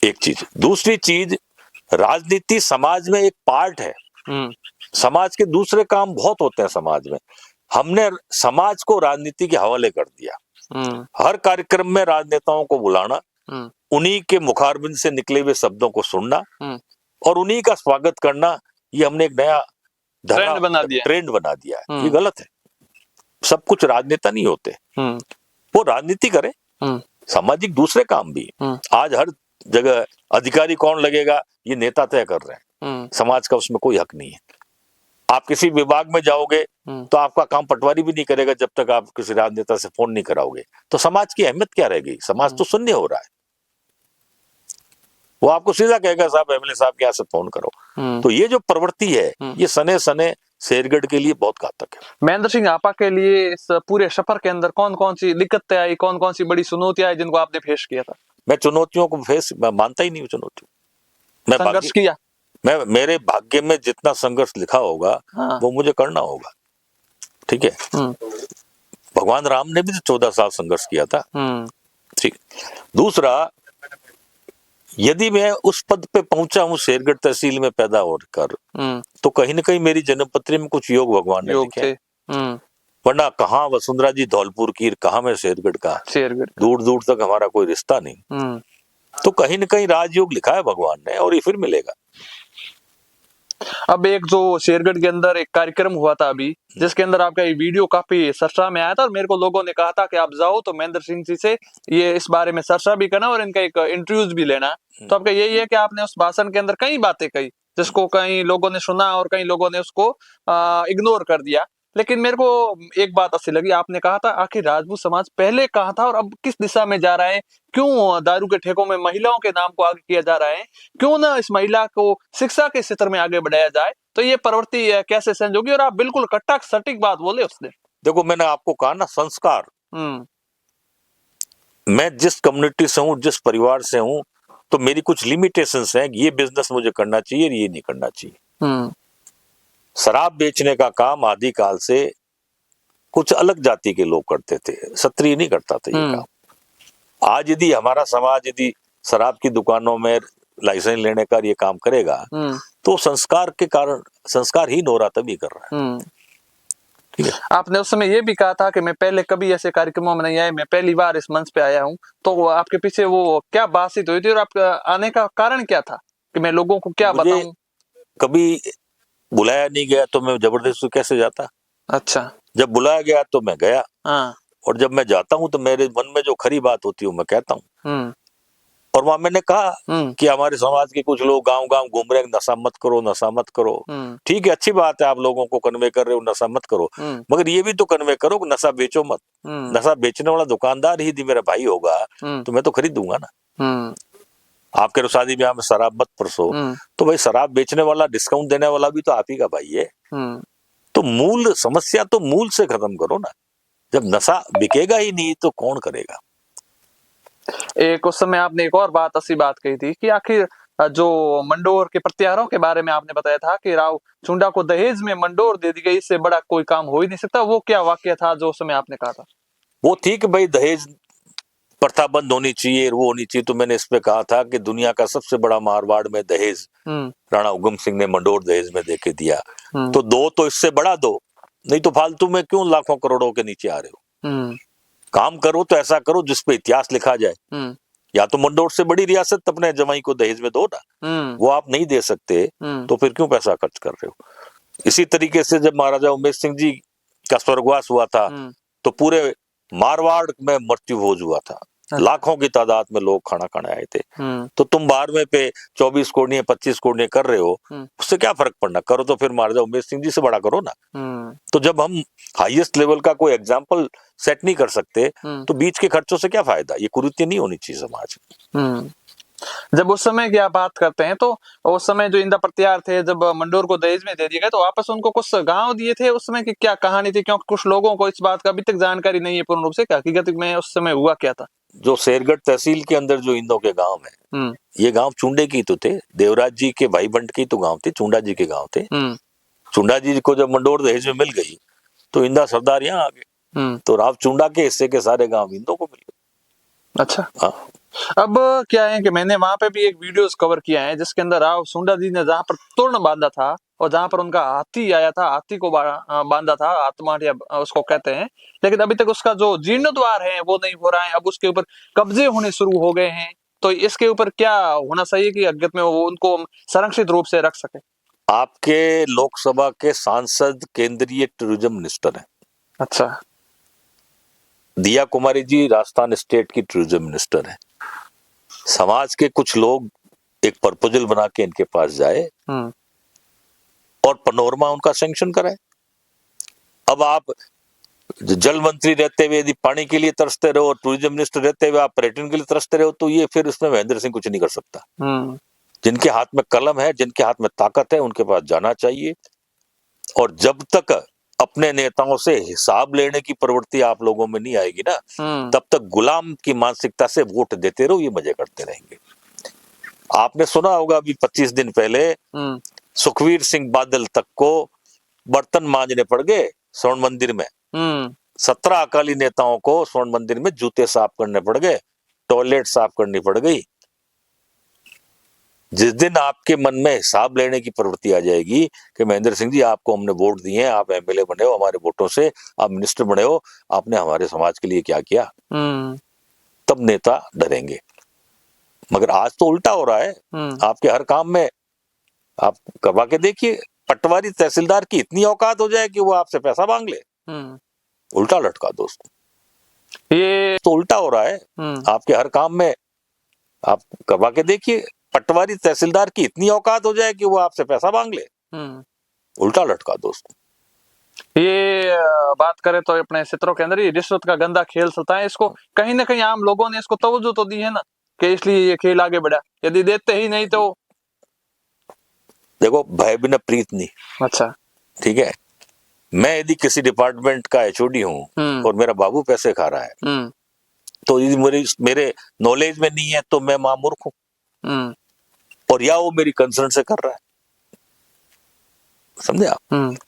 एक चीज। दूसरी चीज, राजनीति समाज में एक पार्ट है। समाज के दूसरे काम बहुत होते हैं समाज में। हमने समाज को राजनीति के हवाले कर दिया। हर कार्यक्रम में राजनेताओं को बुलाना, उन्हीं के मुखारबिंद से निकले हुए शब्दों को सुनना और उन्हीं का स्वागत करना, ये हमने एक नया ट्रेंड बना दिया है। ये गलत है। सब कुछ राजनेता नहीं होते, वो राजनीति करे, सामाजिक दूसरे काम भी। आज हर जगह अधिकारी कौन लगेगा ये नेता तय कर रहे हैं, समाज का उसमें कोई हक नहीं है। आप किसी विभाग में जाओगे तो आपका काम पटवारी भी नहीं करेगा जब तक आप किसी राजनेता से फोन नहीं कराओगे। तो समाज की अहमियत क्या रह गई? समाज तो शून्य हो रहा है। वो आपको सीधा कहेगा साहब एमएलए साहब के यहाँ से फोन करो। तो ये जो प्रवृत्ति है ये सने सने शेरगढ़ के लिए बहुत घातक है। महेंद्र सिंह आपा के लिए इस पूरे सफर के अंदर कौन कौन सी दिक्कतें आई, कौन कौन सी बड़ी चुनौतियां आई जिनको आपने फेस किया था? मैं चुनौतियों को मैं मानता ही नहीं हूँ चुनौतियों। मैं संघर्ष किया, मेरे भाग्य में जितना संघर्ष लिखा होगा वो मुझे करना होगा। ठीक है। भगवान राम ने भी तो 14 साल संघर्ष किया था। ठीक। दूसरा, यदि मैं उस पद पे पहुंचा हूं शेरगढ़ तहसील में पैदा होकर, तो कहीं ना कहीं मेरी जन्मपत्री में कुछ योग भगवान ने लिखे। वरना कहाँ वसुंधरा जी धौलपुर की, कहाँ मैं शेरगढ़ का, दूर दूर तक हमारा कोई रिश्ता नहीं। तो कहीं ना कहीं राजयोग लिखा है भगवान ने और ये फिर मिलेगा। अब एक जो शेरगढ़ के अंदर एक कार्यक्रम हुआ था अभी, जिसके अंदर आपका ये वीडियो काफी चर्चा में आया था और मेरे को लोगों ने कहा था कि आप जाओ तो महेंद्र सिंह जी से ये इस बारे में चर्चा भी करना और इनका एक इंटरव्यूज भी लेना। तो आपका यही है कि आपने उस भाषण के अंदर कई बातें कही जिसको कई लोगों ने सुना और कई लोगों ने उसको इग्नोर कर दिया। लेकिन मेरे को एक बात अच्छी लगी, आपने कहा था आखिर राजपूत समाज पहले कहाँ था और अब किस दिशा में जा रहा है? क्यों दारू के ठेकों में महिलाओं के नाम को आगे किया जा रहा है? क्यों ना इस महिला को शिक्षा के क्षेत्र में आगे बढ़ाया जाए? तो ये प्रवृत्ति कैसे चेंज होगी? और आप बिल्कुल कट्टा सटीक बात बोले उस दिन। देखो, मैंने आपको कहा ना, संस्कार। मैं जिस कम्युनिटी से हूँ, जिस परिवार से हूँ, तो मेरी कुछ लिमिटेशंस हैं। ये बिजनेस मुझे करना चाहिए, ये नहीं करना चाहिए। शराब बेचने का काम आदिकाल से कुछ अलग जाति के लोग करते थे, क्षत्रिय नहीं करता था ये काम। आज यदि हमारा समाज यदि शराब की दुकानों में लाइसेंस लेने का ये काम करेगा तो संस्कार के कारण संस्कारहीन हो रहा, तभी कर रहा है। आपने उस समय ये भी कहा था कि मैं पहले कभी ऐसे कार्यक्रमों में नहीं आया, मैं पहली बार इस मंच पे आया हूँ। तो आपके पीछे वो क्या बातचीत हुई थी और आपका आने का कारण क्या था कि मैं लोगों को क्या बताऊं? कभी बुलाया नहीं गया तो मैं जबरदस्ती कैसे जाता? अच्छा, जब बुलाया गया तो मैं गया। और जब मैं जाता हूँ तो मेरे मन में जो खरी बात होती है वो मैं कहता हूँ। और वहां मैंने कहा कि हमारे समाज के कुछ लोग गांव गांव घूम रहे, नशा मत करो, नशा मत करो। ठीक है, अच्छी बात है, आप लोगों को कन्वे कर रहे हो नशा मत करो, मगर ये भी तो कन्वे करो कि नशा बेचो मत। नशा बेचने वाला दुकानदार ही यदि मेरा भाई होगा तो मैं तो खरीदूंगा ना। आपके तो शादी ब्याह में शराब मत परसो, तो भाई शराब बेचने वाला, डिस्काउंट देने वाला भी तो आप ही का भाई है। तो मूल समस्या तो मूल से खत्म करो ना। जब नशा बिकेगा ही नहीं तो कौन करेगा? एक उस समय आपने एक और बात ऐसी बात कही थी कि आखिर जो मंडोर के प्रत्यारों के बारे में आपने बताया था कि राव चुंडा को दहेज में मंडोर दे दी गई, इससे बड़ा कोई काम हो ही नहीं सकता। वो क्या वाक्य था जो उस समय आपने कहा था? वो थी कि भाई दहेज प्रथा बंद होनी चाहिए, वो होनी चाहिए। तो मैंने इस पे कहा था कि दुनिया का सबसे बड़ा मारवाड़ में दहेज राणा उगम सिंह ने मंडोर दहेज में देके दिया। तो दो तो इससे बड़ा दो, नहीं तो फालतू में क्यों लाखों करोड़ों के नीचे आ रहे हो? काम करो तो ऐसा करो जिसपे इतिहास लिखा जाए। या तो मंडोर से बड़ी रियासत अपने जमाई को दहेज में दो ना, वो आप नहीं दे सकते तो फिर क्यों पैसा खर्च कर रहे हो? इसी तरीके से जब महाराजा उमेश सिंह जी का स्वर्गवास हुआ था तो पूरे मारवाड़ में मृत्यु भोज हुआ था। लाखों की तादाद में लोग खाना खाने आए थे। तो तुम 12वें पे 24 कोड़ियां 25 कोड़ियां कर रहे हो, उससे क्या फर्क पड़ना? करो तो फिर महाराजा उमेश सिंह जी से बड़ा करो ना। तो जब हम हाईएस्ट लेवल का कोई एग्जाम्पल सेट नहीं कर सकते तो बीच के खर्चों से क्या फायदा? ये कुरीति नहीं होनी चाहिए समाज में। जब उस समय की आप बात करते हैं तो उस समय जो इंदा प्रत्यार थे, जब मंडोर को दहेज में दे दिया गया तो वापस उनको कुछ गांव दिए थे। उस समय की क्या कहानी थी? क्योंकि कुछ लोगों को इस बात का अभी तक जानकारी नहीं है पूर्ण रूप से कि हकीकत में उस समय हुआ क्या था। जो शेरगढ़ तहसील के अंदर जो इंदों के गांव है, ये गांव चुंडे की तो थे, देवराज जी के भाई बंट की तो गांव थे, चुंडा जी के गांव थे। चुंडा जी को जब मंडोर दहेज में मिल गई तो इंदा सरदार यहाँ आ गए, तो राव चुंडा के हिस्से के सारे गांव इंदों को मिल गए। अच्छा। हाँ, अब क्या है कि मैंने वहां पे भी एक वीडियोस कवर किया है जिसके अंदर राव सुंडा जी ने जहां पर तोरण बांधा था और जहां पर उनका हाथी आया था, हाथी को बांधा था, आत्मा या उसको कहते हैं, लेकिन अभी तक उसका जो जीर्णोद्वार है वो नहीं हो रहा है। अब उसके ऊपर कब्जे होने शुरू हो गए हैं। तो इसके ऊपर क्या होना चाहिए कि अगत में वो उनको संरक्षित रूप से रख सके? आपके लोकसभा के सांसद केंद्रीय टूरिज्म मिनिस्टर हैं। अच्छा। दिया कुमारी जी राजस्थान स्टेट की टूरिज्म मिनिस्टर है। समाज के कुछ लोग एक प्रपोजल बना के इनके पास जाए और पनोरमा उनका सैंक्शन कराए। अब आप जल मंत्री रहते हुए यदि पानी के लिए तरसते रहो और टूरिज्म मिनिस्टर रहते हुए आप पर्यटन के लिए तरसते रहो, तो ये फिर उसमें महेंद्र सिंह कुछ नहीं कर सकता। जिनके हाथ में कलम है, जिनके हाथ में ताकत है, उनके पास जाना चाहिए। और जब तक अपने नेताओं से हिसाब लेने की प्रवृत्ति आप लोगों में नहीं आएगी ना, तब तक गुलाम की मानसिकता से वोट देते रहो, ये मजे करते रहेंगे। आपने सुना होगा अभी 25 दिन पहले सुखवीर सिंह बादल तक को बर्तन मांजने पड़ गए स्वर्ण मंदिर में। 17 अकाली नेताओं को स्वर्ण मंदिर में जूते साफ करने पड़ गए, टॉयलेट साफ करनी पड़ गई। जिस दिन आपके मन में हिसाब लेने की प्रवृत्ति आ जाएगी कि महेंद्र सिंह जी आपको हमने वोट दिए हैं, आप एमएलए बने हो हमारे वोटों से, आप मिनिस्टर बने हो, आपने हमारे समाज के लिए क्या किया, तब नेता डरेंगे। मगर आज तो उल्टा हो रहा है। आपके हर काम में आप करवा के देखिए, पटवारी तहसीलदार की इतनी औकात हो जाए कि वो आपसे पैसा मांग ले, उल्टा लटका दो उसको। ये तो उल्टा हो रहा है। आपके हर काम में आप करवा के देखिए, पटवारी तहसीलदार की इतनी औकात हो जाए कि वो आपसे पैसा मांग ले, उल्टा लटका दो उसको। ये बात करें तो अपने क्षेत्रों के अंदर ये रिश्वत का गंदा खेल चलता है। इसको कहीं ना कहीं आम लोगों ने इसको तवज्जो तो दी है ना, कि इसलिए ये खेल आगे बढ़ा। यदि देते ही नहीं तो देखो, भय बिना प्रीत नहीं। अच्छा, ठीक है, मैं यदि किसी डिपार्टमेंट का एचओडी हूँ और मेरा बाबू पैसे खा रहा है, तो यदि मेरे नॉलेज में नहीं है तो मैं मां मूर्ख हूं, और या वो मेरी कंसर्न से कर रहा है, समझे आप?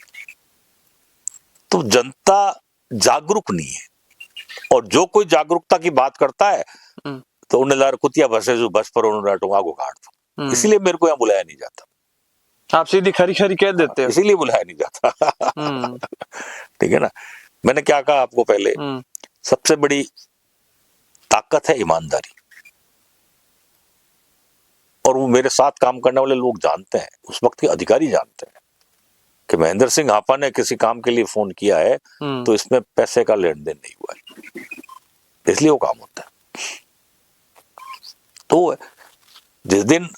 तो जनता जागरूक नहीं है, और जो कोई जागरूकता की बात करता है तो उन्हें लार कुतिया भसे जो बस पर उन्होंने आगो काट दो। इसीलिए मेरे को यहाँ बुलाया नहीं जाता। आप सीधी खरी खरी कह देते हो, इसीलिए बुलाया नहीं जाता। ठीक है ना। मैंने क्या कहा आपको पहले, सबसे बड़ी ताकत है ईमानदारी, और वो मेरे साथ काम करने वाले लोग जानते हैं, उस वक्त के अधिकारी जानते हैं कि महेंद्र सिंह हापा ने किसी काम के लिए फोन किया है तो इसमें पैसे का लेन देन नहीं हुआ है, इसलिए वो काम होता है। तो जिस दिन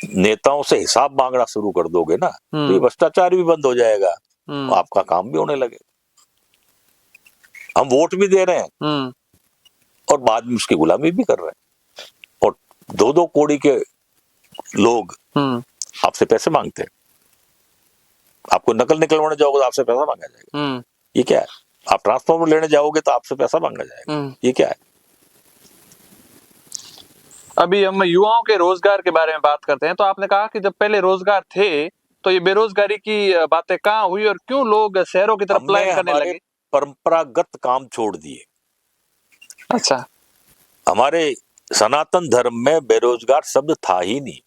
नेताओं से हिसाब मांगना शुरू कर दोगे ना, तो ये भ्रष्टाचार भी बंद हो जाएगा, आपका काम भी होने लगे। हम वोट भी दे रहे हैं और बाद में उसकी गुलामी भी कर रहे हैं, और 2-2 कौड़ी के लोग आपसे पैसे मांगते हैं। आपको नकल निकलवाने जाओगे तो आपसे पैसा मांगा जाएगा। ये क्या है? आप ट्रांसफार्मर लेने जाओगे तो आपसे पैसा मांगा जाएगा। ये क्या है? अभी हम युवाओं के रोजगार के बारे में बात करते हैं, तो आपने कहा कि जब पहले रोजगार थे तो ये बेरोजगारी की बातें कहाँ हुई और क्यों लोग शहरों की तरफ पलायन करने लगे? परंपरागत काम छोड़ दिए। अच्छा। हमारे सनातन धर्म में बेरोजगार शब्द था ही नहीं।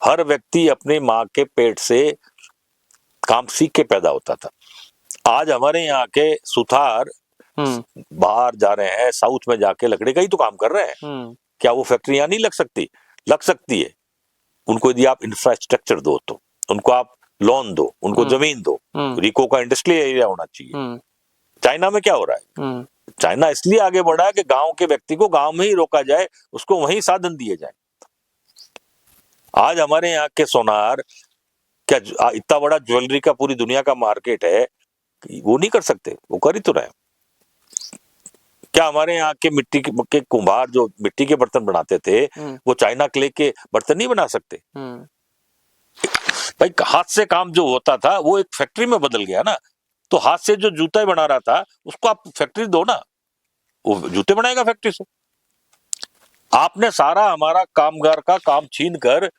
हर व्यक्ति अपनी माँ के पेट से काम सीख के पैदा होता था। आज हमारे यहाँ के सुथार बाहर जा रहे हैं, साउथ में जाके लकड़ी का ही तो काम कर रहे हैं। क्या वो फैक्ट्री यहाँ नहीं लग सकती? लग सकती है। उनको यदि आप इंफ्रास्ट्रक्चर दो, तो उनको आप लोन दो, उनको जमीन दो। रिको का इंडस्ट्रियल एरिया होना चाहिए। चाइना में क्या हो रहा है? चाइना इसलिए आगे बढ़ा है कि गांव के व्यक्ति को गांव में ही रोका जाए, उसको वहीं साधन दिए जाए। आज हमारे यहाँ के सोनार, क्या इतना बड़ा ज्वेलरी का पूरी दुनिया का मार्केट है, वो नहीं कर सकते? वो कर ही तो रहे। क्या हमारे यहाँ के मिट्टी के कुम्हार जो मिट्टी के बर्तन बनाते थे, वो चाइना क्ले के बर्तन नहीं बना सकते? भाई, हाथ से काम जो होता था वो एक फैक्ट्री में बदल गया ना। तो हाथ से जो जूता बना रहा था उसको आप फैक्ट्री दो ना, वो जूते बनाएगा फैक्ट्री से। आपने सारा हमारा कामगार का काम छीन कर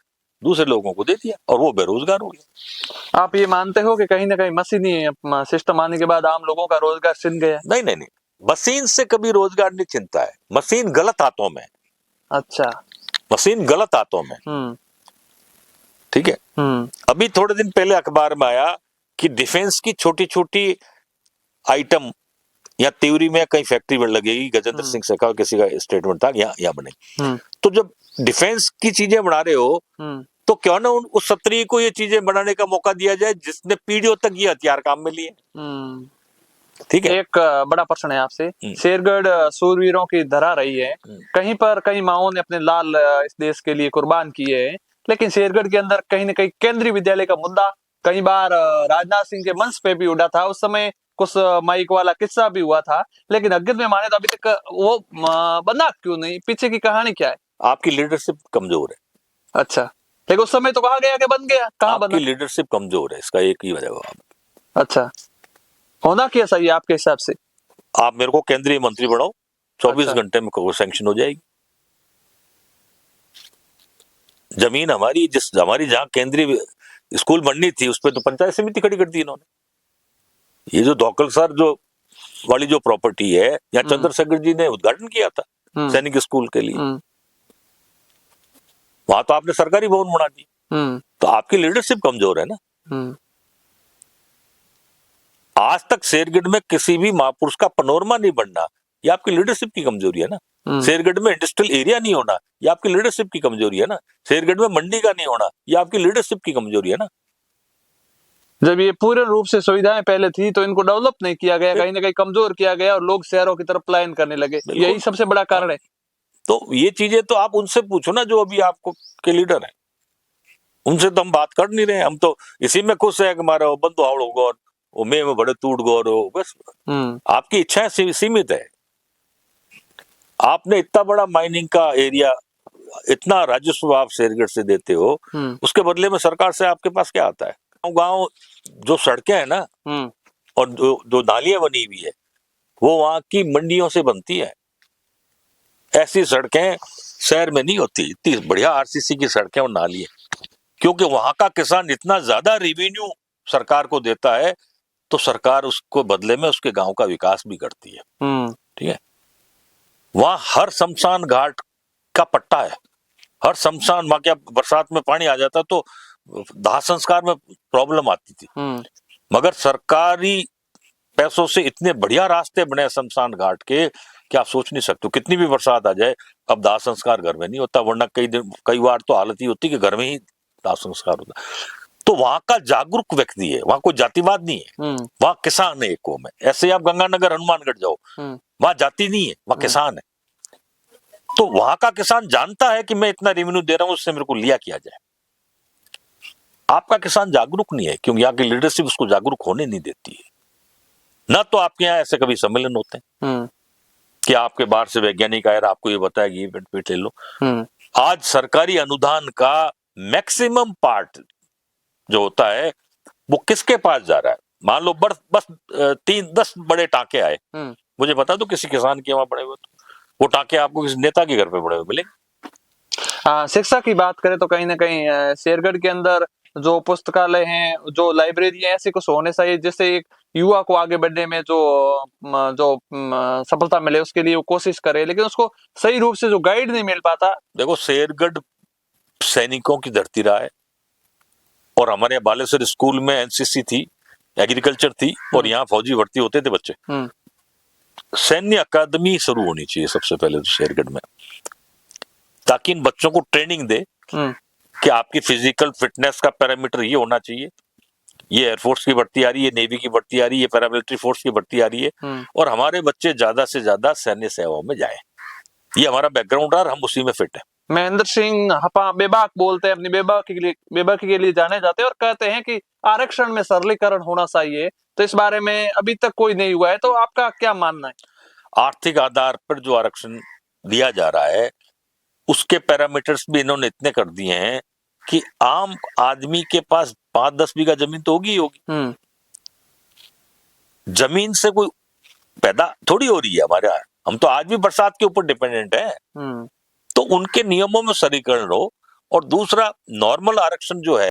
दूसरे लोगों को दे दिया और वो बेरोजगार हो गया। आप ये मानते हो कि कहीं ना कहीं मशीनी सिस्टम आने के बाद आम लोगों का रोजगार छिन गया? नहीं नहीं नहीं, मशीन से कभी रोजगार नहीं छिनता है। मशीन गलत हाथों में, अच्छा। मशीन गलत हाथों में, ठीक है। अभी थोड़े दिन पहले अखबार में आया कि डिफेंस की छोटी छोटी आइटम या त्यूरी में कहीं फैक्ट्री में लगेगी, गजेंद्र सिंह शेखावत किसी का स्टेटमेंट था, यहाँ बनेगी। तो जब डिफेंस की चीजें बना रहे हो तो क्यों ना उस क्षत्रिय को ये चीजें बनाने का मौका दिया जाए जिसने पीढ़ियों तक ये हथियार काम में लिए। ठीक है। एक बड़ा प्रश्न है आपसे, शेरगढ़ सूरवीरों की धरा रही है, कहीं पर कई माओं ने अपने लाल इस देश के लिए कुर्बान किए हैं, लेकिन शेरगढ़ के अंदर कहीं न कहीं केंद्रीय विद्यालय का मुद्दा कई बार राजनाथ सिंह के मंच पे भी उठा था। उस समय कुछ माइक वाला किस्सा भी हुआ था, लेकिन हकीकत में माने तो अभी तक वो बना क्यों नहीं, पीछे की कहानी क्या है? आपकी लीडरशिप कमजोर है। अच्छा, लेकिन उस समय तो कहा गया कि बन गया, कहाँ बना? आपकी लीडरशिप कमजोर है, इसका एक ही जवाब। अच्छा, होना क्या सही है आपके हिसाब से? आप मेरे को केंद्रीय मंत्री बनाओ, 24 अच्छा। घंटे में सैंक्शन हो जाएगी। जमीन हमारी, हमारी जहां केंद्रीय स्कूल बननी थी उस पर तो पंचायत समिति खड़ी कर दी इन्होंने। ये जो धौकलसर जो वाली जो प्रॉपर्टी है, यहाँ चंद्रशेखर जी ने उद्घाटन किया था सैनिक स्कूल के लिए, वहां तो आपने सरकारी भवन बना दी। तो आपकी लीडरशिप कमजोर है ना। आज तक शेरगढ़ में किसी भी महापुरुष का पनोरमा नहीं बनना, ये आपकी लीडरशिप की कमजोरी है ना। शेरगढ़ में इंडस्ट्रियल एरिया नहीं होना, ये आपकी लीडरशिप की कमजोरी है ना। शेरगढ़ में मंडी का नहीं होना, ये आपकी लीडरशिप की कमजोरी है ना। जब ये पूर्ण रूप से सुविधाएं पहले थी तो इनको डेवलप नहीं किया गया, कहीं ना कहीं कमजोर किया गया और लोग शहरों की तरफ पलायन करने लगे, यही सबसे बड़ा कारण है। तो ये चीजें तो आप उनसे पूछो ना जो अभी आपको के लीडर है, उनसे तो हम बात कर नहीं रहे। हम तो इसी में खुश है कि हमारा बंधु हावड़ होगा और में बड़े टूट गौर हो, बस। आपकी इच्छाएं सीमित है। आपने इतना बड़ा माइनिंग का एरिया, इतना राजस्व आप शेरगढ़ से देते हो, उसके बदले में सरकार से आपके पास क्या आता है? गांव जो सड़कें हैं ना और जो नालियां बनी हुई है वो वहां की मंडियों से बनती है। ऐसी सड़कें शहर में नहीं होती, इतनी बढ़िया आरसीसी की सड़कें और नालियां, क्योंकि वहां का किसान इतना ज्यादा रेवेन्यू सरकार को देता है तो सरकार उसको बदले में उसके गांव का विकास भी करती है। ठीक है। वहां हर शमशान घाट का पट्टा है, हर शमशान, वहां क्या बरसात में पानी आ जाता तो दाह संस्कार में प्रॉब्लम आती थी, मगर सरकारी पैसों से इतने बढ़िया रास्ते बने शमशान घाट के कि आप सोच नहीं सकते। कितनी भी बरसात आ जाए अब दाह संस्कार घर में नहीं होता, वरना कई बार तो हालत ही होती कि घर में ही दाह संस्कार होता। तो वहां का जागरूक व्यक्ति है, वहां कोई जातिवाद नहीं है, वहां किसान है एक कौम है। ऐसे आप गंगानगर हनुमानगढ़ जाओ, वहां जाति नहीं है, वहां किसान है। तो वहां का किसान जानता है कि मैं इतना रेवेन्यू दे रहा हूं, उससे मेरे को लिया किया जाए। आपका किसान जागरूक नहीं है क्योंकि यहाँ की लीडरशिप उसको जागरूक होने नहीं देती है। ना तो आपके यहाँ ऐसे कभी सम्मेलन होते हैं कि आपके बाहर से वैज्ञानिक आए आपको ये बताया कि इवेंट ले लो। आज सरकारी अनुदान का मैक्सिमम पार्ट जो होता है वो किसके पास जा रहा है? मान लो बस 3-10 बड़े टांके आए, मुझे बता दो किसी किसान के वहां पड़े हुए, तो वो टांके आपको किसी नेता के घर पे पड़े हुए मिलेंगे। शिक्षा की बात करें तो कहीं ना कहीं शेरगढ़ के अंदर जो पुस्तकालय हैं, जो लाइब्रेरी है, ऐसे कुछ होने चाहिए जिससे एक युवा को आगे बढ़ने में जो सफलता मिले उसके लिए वो कोशिश करे, लेकिन उसको सही रूप से जो गाइड नहीं मिल पाता। देखो शेरगढ़ सैनिकों की धरती रहा है और हमारे बालेश्वर स्कूल में एनसीसी थी, एग्रीकल्चर थी और यहाँ फौजी भर्ती होते थे बच्चे। सैन्य अकादमी शुरू होनी चाहिए सबसे पहले तो शेरगढ़ में, ताकि इन बच्चों को ट्रेनिंग दे कि आपकी फिजिकल फिटनेस का पैरामीटर ये होना चाहिए। ये एयरफोर्स की भर्ती आ रही है, नेवी की भर्ती आ रही है, पैरामिलिट्री फोर्स की भर्ती आ रही है और हमारे बच्चे ज्यादा से ज्यादा सैन्य सेवाओं में जाएं। ये हमारा बैकग्राउंड है, हम उसी में फिट है। महेंद्र सिंह हपा बेबाक बोलते हैं, अपनी बेबाकी के लिए जाने जाते हैं और कहते हैं कि आरक्षण में सरलीकरण होना चाहिए, तो इस बारे में अभी तक कोई नहीं हुआ है, तो आपका क्या मानना है? आर्थिक आधार पर जो आरक्षण दिया जा रहा है उसके पैरामीटर्स भी इन्होंने इतने कर दिए हैं कि आम आदमी के पास 5-10 बीघा जमीन तो होगी ही होगी। जमीन से कोई पैदा थोड़ी हो रही है हमारे यहाँ, हम तो आज भी बरसात के ऊपर डिपेंडेंट है। तो उनके नियमों में सरलीकरण हो और दूसरा नॉर्मल आरक्षण जो है